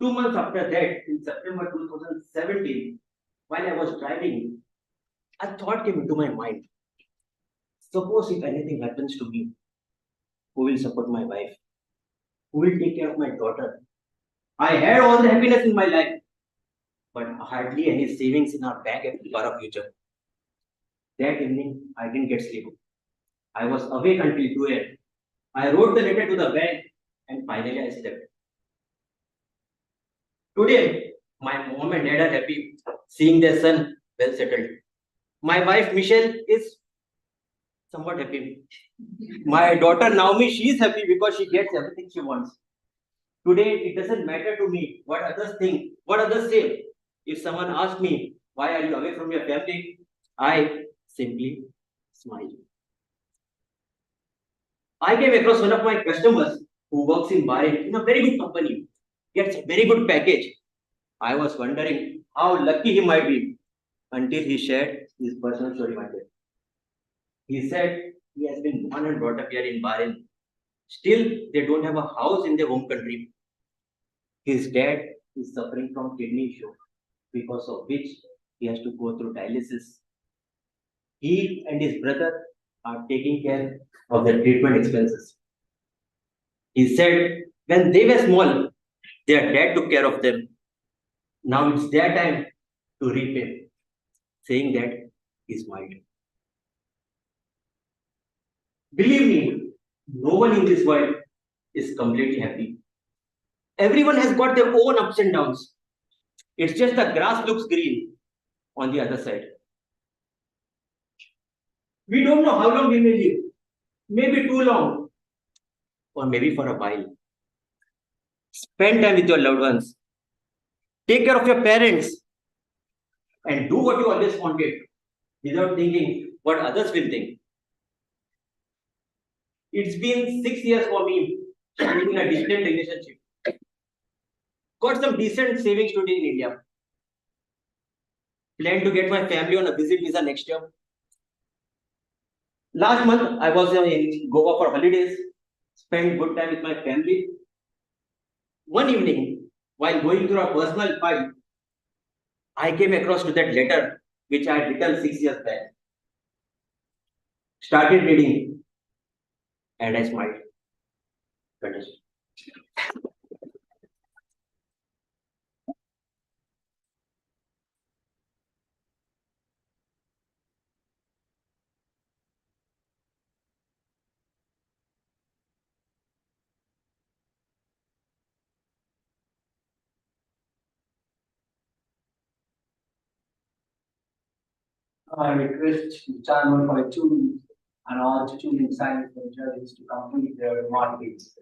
2 months after that, in September 2017, while I was driving, a thought came into my mind. Suppose if anything happens to me, who will support my wife? Who will take care of my daughter? I had all the happiness in my life, but hardly any savings in our bank for our future. That evening, I didn't get sleep. I was awake until 2 a.m. I wrote the letter to the bank and finally I slept. Today, my mom and dad are happy seeing their son well settled. My wife Michelle is somewhat happy. My daughter Naomi, she is happy because she gets everything she wants. Today, it doesn't matter to me what others think, what others say. If someone asks me, why are you away from your family? I simply smile. I came across one of my customers who works in Bahrain in a very good company, gets a very good package. I was wondering how lucky he might be until he shared his personal story one day. He said he has been born and brought up here in Bahrain. Still, they don't have a house in their home country. His dad is suffering from kidney issue, because of which he has to go through dialysis. He and his brother are taking care of their treatment expenses. He said when they were small, their dad took care of them. Now it's their time to repay. Saying that, he smiled. Believe me, no one in this world is completely happy. Everyone has got their own ups and downs. It's just the grass looks green on the other side. We don't know how long we may live. Maybe too long, or maybe for a while. Spend time with your loved ones. Take care of your parents. And do what you always wanted without thinking what others will think. It's been 6 years for me in a distant relationship. Got some decent savings today in India. Plan to get my family on a visit visa next year. Last month, I was in Goa for holidays. Spent good time with my family. One evening, while going through a personal file, I came across to that letter which I had written 6 years back. Started reading, and I smiled. Finished. I request the chairman for a 2 minutes and all to 2 minutes silence for the judges to complete their remarks.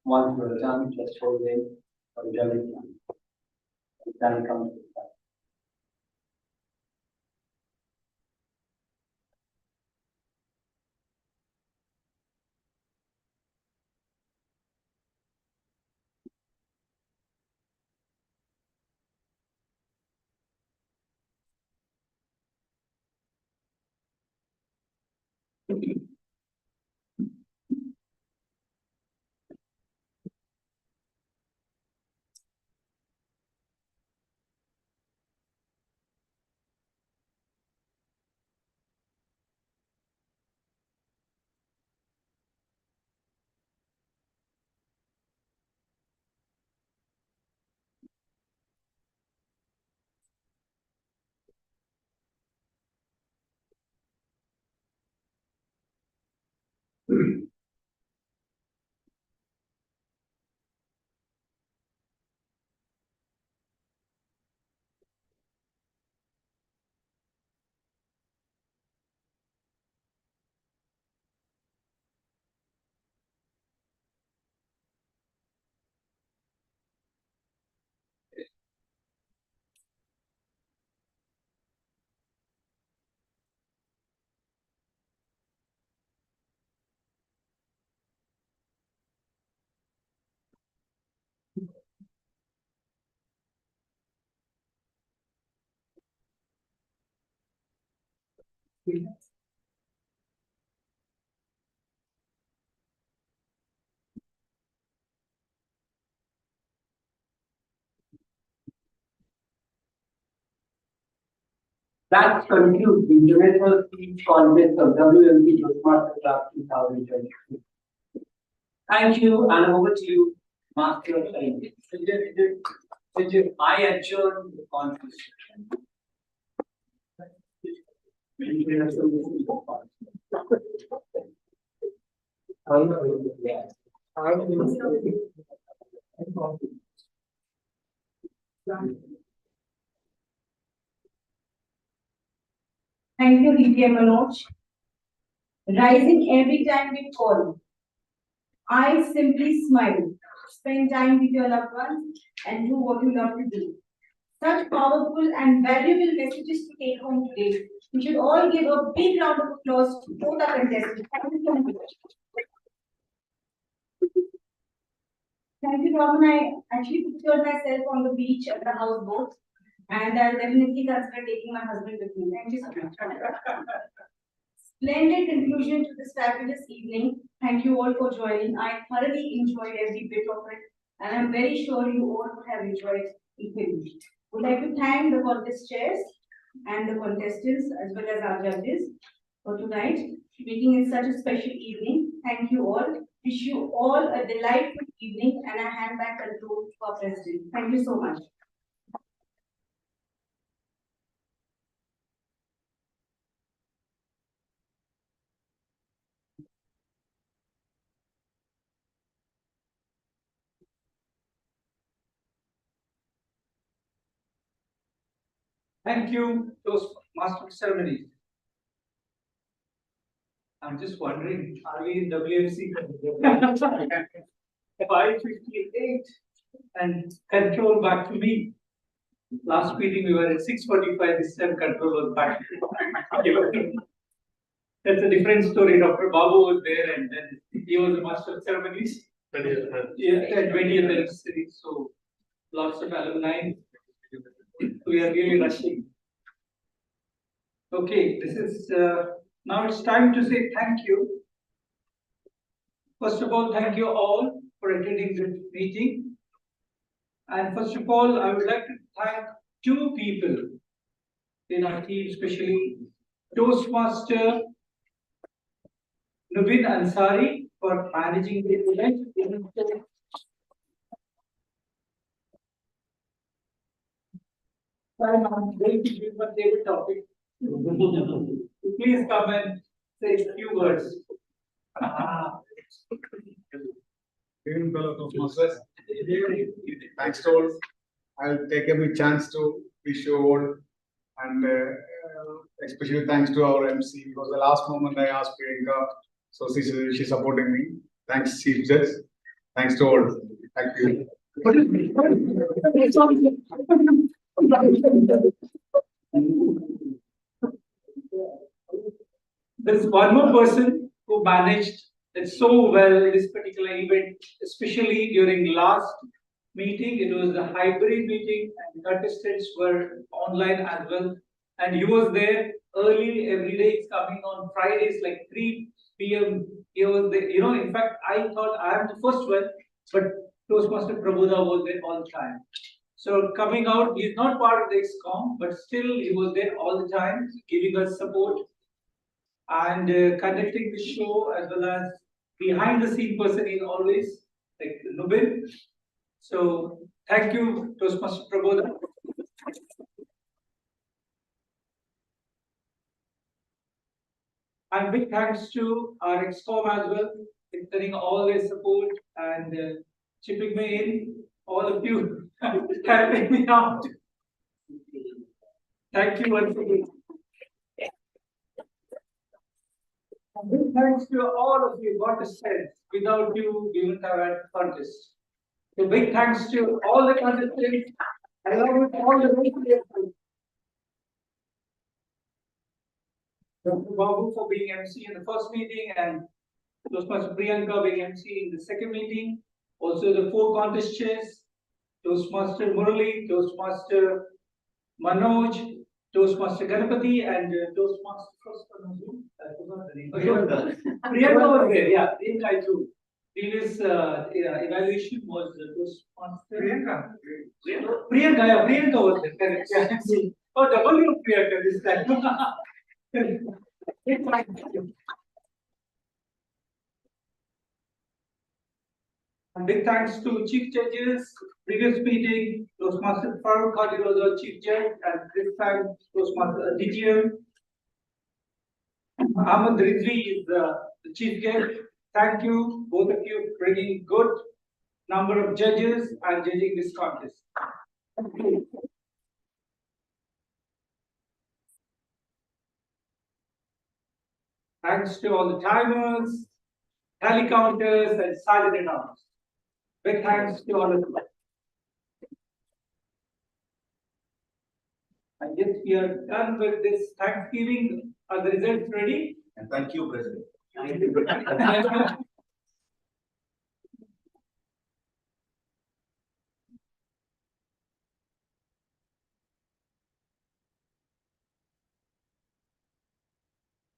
Once you are done, just hold in for the judges. Then come to the side. That concludes the International Speech Contest of WMC Toastmaster 2023. Thank you, and over to you, Master of Science. I adjourn the conference. Thank you, DPM Manoj. Rising every time we fall. I simply smile. Spend time with your loved ones and do what you love to do. Such powerful and valuable messages to take home today. We should all give a big round of applause to both our contestants. Thank you so much. Thank you, Robin. I actually pictured myself on the beach at the houseboat, and I'll definitely consider taking my husband with me. Thank you so much. Splendid conclusion to this fabulous evening. Thank you all for joining. I thoroughly enjoyed every bit of it, and I'm very sure you all would have enjoyed equally. Would like to thank the contest chairs and the contestants as well as our judges for tonight, making it such a special evening. Thank you all. Wish you all a delightful evening, and I hand back control to our president. Thank you so much. Thank you, Toastmaster Ceremonies. I'm just wondering, are we in WMC? 5:58 and control back to me. Last meeting we were at 6:45, this time control was back. That's a different story. Dr. Babu was there and then he was the master of ceremonies. Yeah, 20th anniversary, so lots of alumni. We are really rushing. Okay, this is now it's time to say thank you. First of all, thank you all for attending this meeting. And first of all, I would like to thank two people in our team, especially Toastmaster Nubin Ansari for managing the event. I'm going to give my favorite topic. Please come and say a few words. Thanks to all. I'll take every chance to wish you all, and especially thanks to our MC, because the last moment I asked Priyanka, so she's supporting me. Thanks, Chief Judge. Thanks to all. Thank you. There's one more person who managed it so well in this particular event, especially during last meeting. It was a hybrid meeting and contestants were online as well. And he was there early every day. It's coming on Fridays like 3 p.m. He was there. You know, in fact, I thought I am the first one, but Toastmaster Prabodha was there all the time. So coming out, he's not part of the XCOM, but still he was there all the time, giving us support and conducting the show, as well as behind the scene person is always like Nubin. So thank you, Toastmaster Prabodha. And big thanks to our XCOM as well, extending all their support and chipping me in. All of you helping me out. Thank you once again. And big thanks to all of you. What is said, without you, we wouldn't have had contest. So big thanks to all the contestants, along with all the regulars. Dr. Babu for being MC in the first meeting, and Toastmaster Priyanka being MC in the second meeting. Also the 4 contest chairs, Toastmaster Murali, Toastmaster Manoj, Toastmaster Ganapati, and Toastmaster first one was I forgot the name. Priyanka was there, yeah, Priyanka too. Previous evaluation was Toastmaster Priyanka. Priyanka, yeah, Priyanka was there. Correct. Yeah. Oh, double Priyanka this time. And big thanks to Chief Judges, previous meeting, Toastmaster Farooq Khalid was our Chief Judge, and this time Toastmaster DGM. Ahmed Rizvi is the Chief Guest. Thank you, both of you, for bringing good number of judges and judging this contest. Thanks to all the timers, tally counters, and silent announcers. Big thanks to all of you. I guess we are done with this Thanksgiving. Are the results ready? And thank you, President.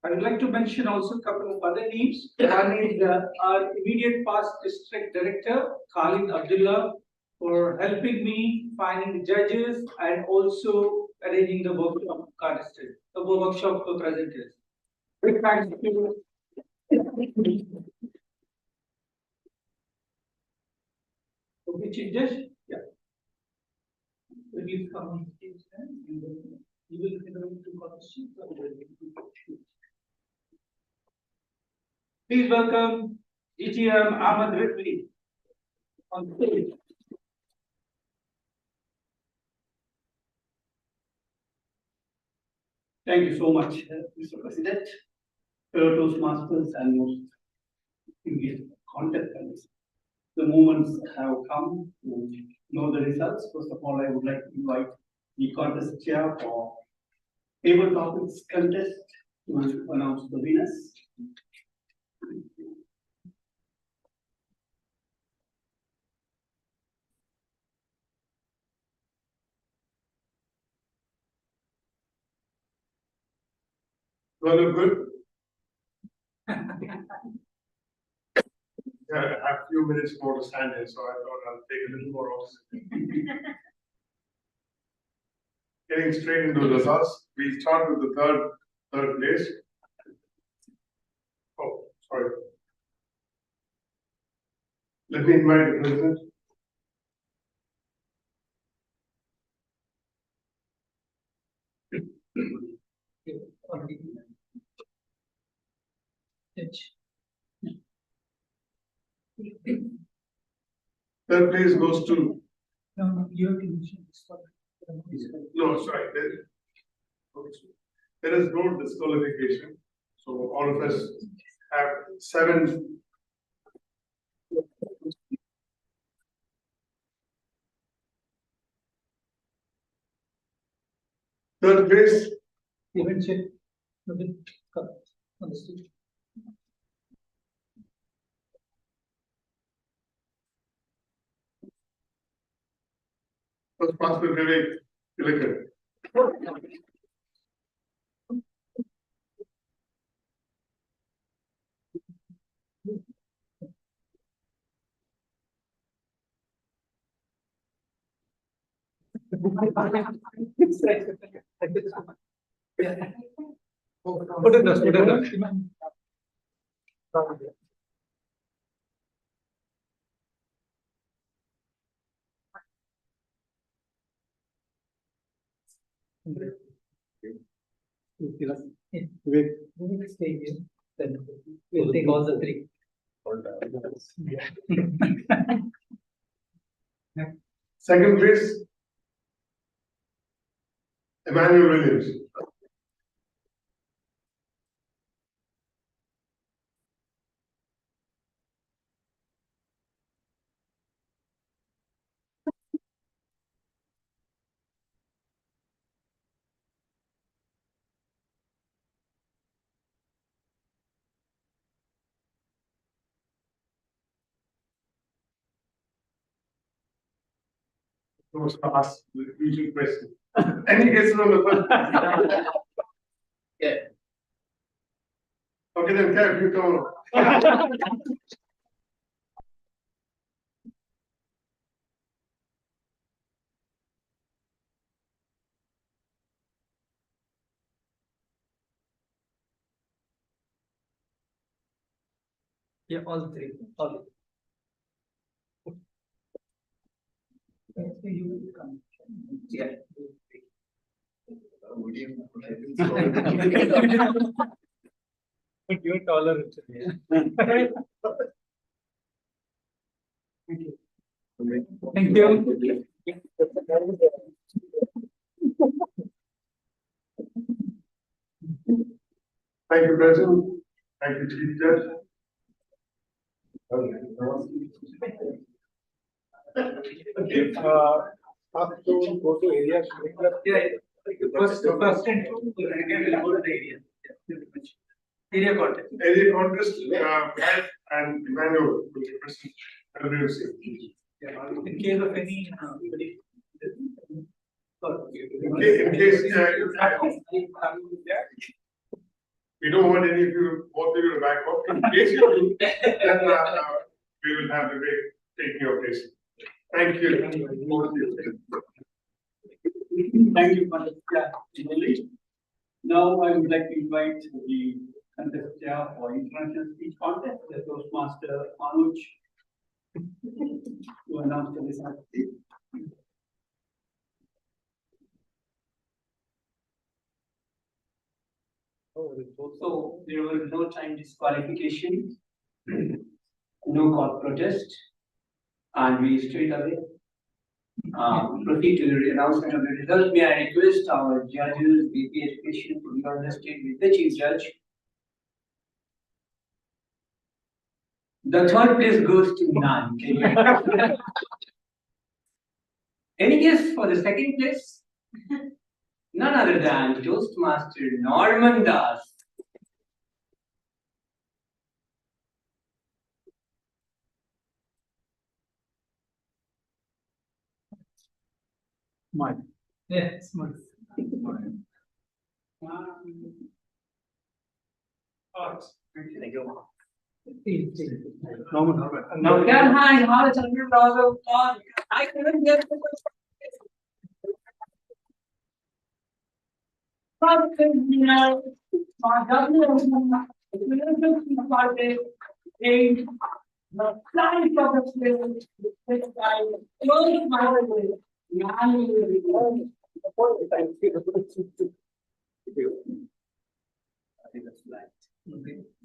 I would like to mention also a couple of other names. One is our immediate past district director, Khalid Abdullah, for helping me finding the judges and also arranging the workshop contested, the workshop for presenters. Big thanks to Okay, Chief Judge? Yeah. Please come on stage and then you will get ready to call the chief. Please welcome ETM Ahmad Ridvi on stage. Thank you so much, Mr. President. Fellow Toastmasters and most engaged contestants. The moments have come to know the results. First of all, I would like to invite the contest chair for table topics contest to announce the winners. Well, good. Yeah, I have a few minutes more to stand here, so I thought I'll take a little more oxygen. Getting straight into the results, we start with the third place. Oh, sorry. Let me invite the president. Third place goes to. No, you have to mention this one. No, sorry. There is no disqualification. So all of us have 7. Third place. Even check. On the stage. First Pastor Vivek Tilakar. Vivek, stay here. Then we'll take all the 3. Second place, Emmanuel Williams. Those ask the usual question. Any guesses on the first? Yeah. Okay, then Kev, you come on. Yeah, all 3. All. You will come. Yeah. You're taller. Thank you. Thank you. Thank you, President. Thank you, Chief Judge. Have to go to areas. First and go to the area. Area contest. Area contest, and Emmanuel will represent WMC. In case of any, In case, we don't want any of you, both of you to back up. In case you do, then we will have the way taking your place. Thank you. Thank you, Manoj. Now I would like to invite the contest chair for international speech contest, the Toastmaster Manoj. to announce the result. So there was no time disqualification, no court protest, and we straight away proceed to the announcement of the result. May I request our judges, BP Education, to be on the stage with the Chief Judge. The third place goes to none. Any guess for the second place? None other than Toastmaster Norman Das. Mine. Yes, mine. Thank you. Norman. Now, can I have a $100 applause? I couldn't get the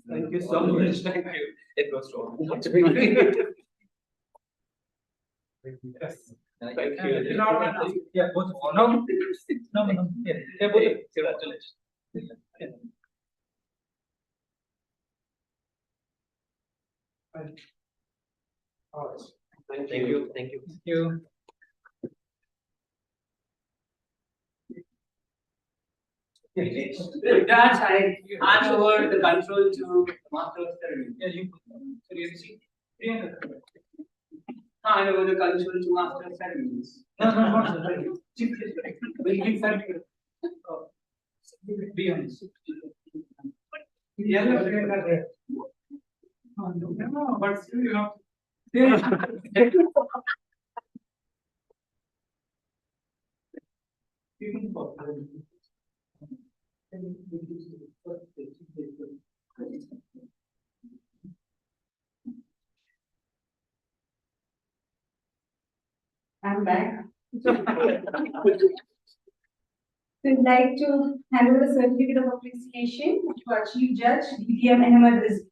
Thank you so much. Thank you. It was wrong. Yes. Thank you. Yeah, both of you. No. Yeah, both of you. Congratulations. Yeah. Thank you. Thank you. With that, I hand over the control to the Master of Ceremony. Yeah, you. Hand over the control to Master of Ceremonies. No. Be honest. Yeah, no, but still you have. I'm back. So I'd like to hand over the certificate of appreciation to our Chief Judge, DDM Ahmed Rizvi.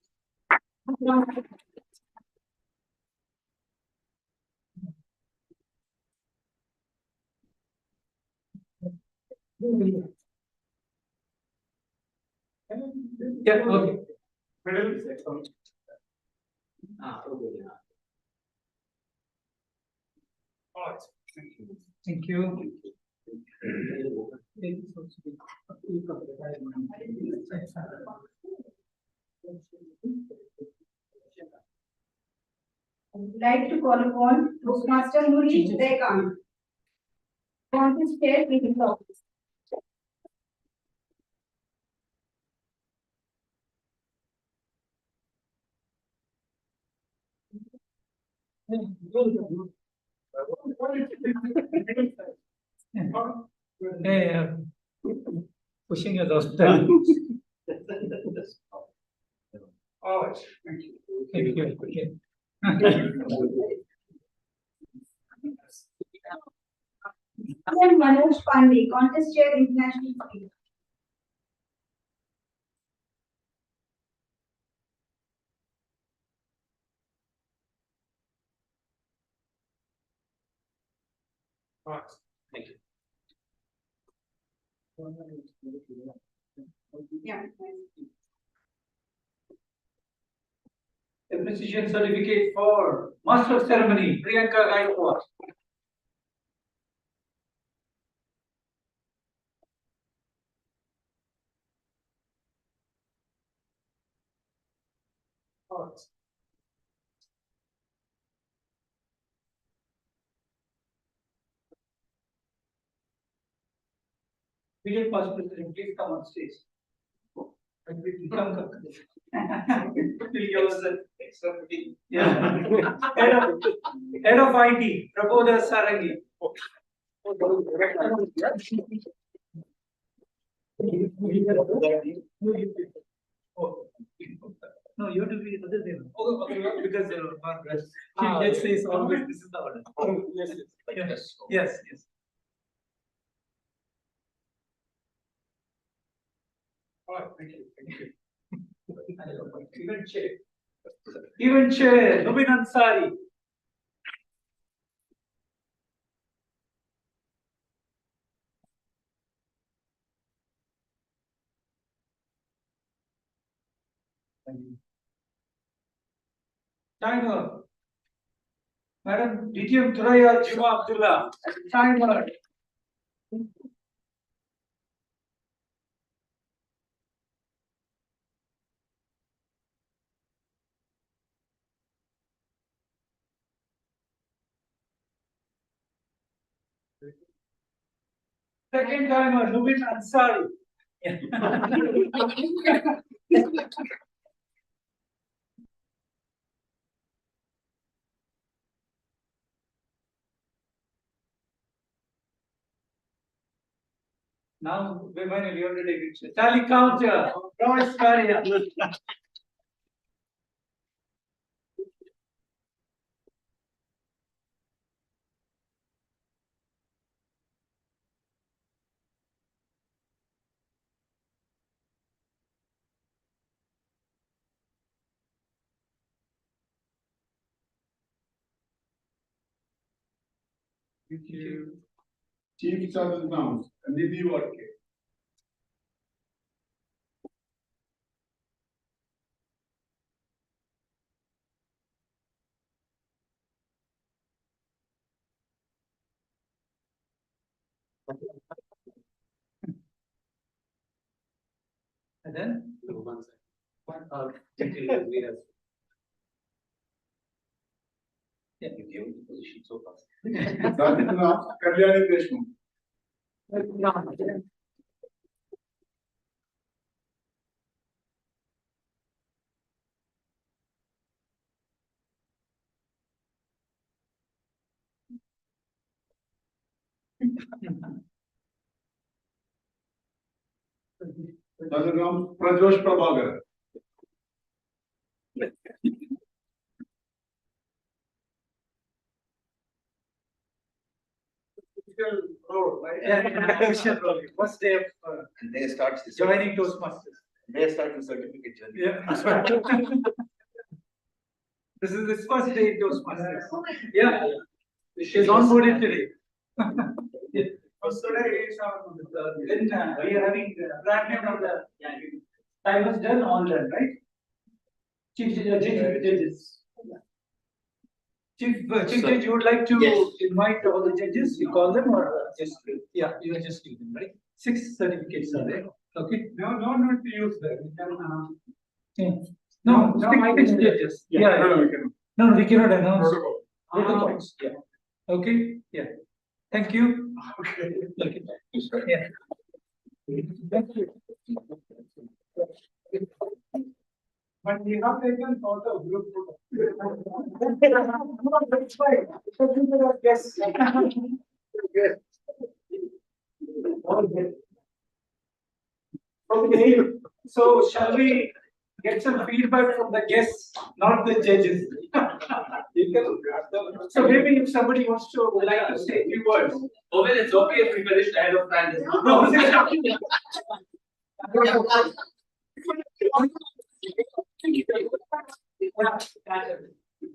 Yeah, okay. Thank you. I would like to call upon Toastmaster Muri Dekhan. Contest chair in his office. Hey, pushing your daughter. All right, thank you. Thank you. And Manoj Pandey, contest chair, international speaker. Thank you. Yeah. Appreciation certificate for Master of Ceremony, Priyanka Gaikwad. Vijay Past President, please come on stage. Come. Yeah. Head of IT, Prabodha Sarangi. No, you have to be other than. Oh, okay, because let's say it's always this is the order. Yes, yes. Yes, yes. All right, thank you, thank you. Even chair. Even chair, Nubin Ansari. Timer. Madam, DTM Thuraya Juma Abdullah. Timer. Second timer, Nubin Ansari. Now, women, you have to take it. Tally counter, Royce Faria. Thank you. Chief Charles Nouns, Nidhi Wadke. And then? Yeah, you gave the position so fast. Kalyani Deshmukh. Prajosh Prabhakar. First day of And they start the joining Toastmasters. They start the certificate journey. Yeah. This is his first day in Toastmasters. Yeah. She's onboarded today. Yeah. Then we are having brand name of the time was done, all done, right? Chief judges. Chief Judge, you would like to invite all the judges, you call them or just, yeah, you are just using, right? 6 certificates are there, okay? No, not to use that. We can, No, 6 judges. Yeah, we can. no, we cannot announce. Protocol. Protocols, yeah. Okay, yeah. Thank you. Okay. Yeah. Thank you. But we have taken sort of group photo. That's fine. Yes. Yes. Okay, so shall we get some feedback from the guests, not the judges? So maybe if somebody wants to, would like to say a few words. Oh, well, it's okay if we finished ahead of time.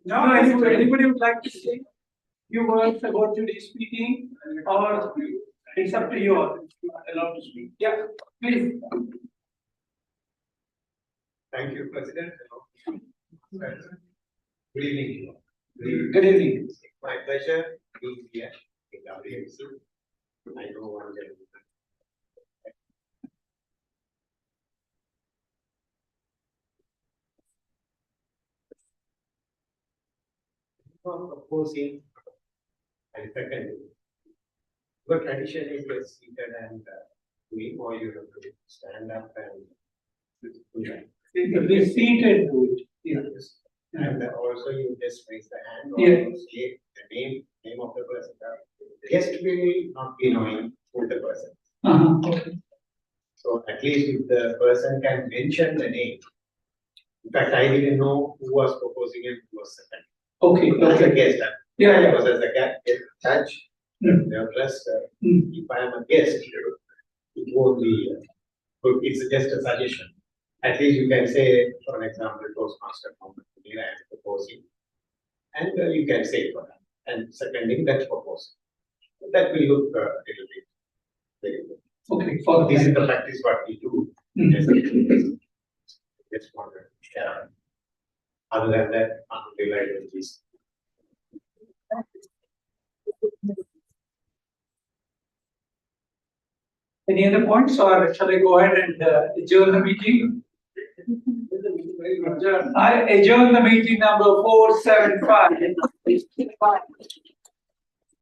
No, anybody would like to say few words about today's speaking, or it's up to you all. You are allowed to speak. Yeah, please. Thank you, President. Good evening. Good evening. My pleasure being here in WMC. I know one gentleman. Opposing and second. The tradition is you're seated and doing, or you have to stand up and Be seated. Yes. And also you just raise the hand or Yeah. say the name of the person. The guest will not be knowing who the person is. Okay. So at least if the person can mention the name, In fact, I didn't know who was proposing and who was second. Okay, As a okay. guest, Yeah, yeah. because as a judge, nevertheless, if I am a guest, it won't be good. It's just a suggestion. At least you can say, for an example, Toastmaster Contest, I am proposing, and you can say for that. And seconding, that's proposal. That will look a little bit very good. Okay. So this is the practice what we do. Just want to share. Other than that, unreliable is. Any other points, or shall I go ahead and adjourn the meeting? I adjourn the meeting number 475.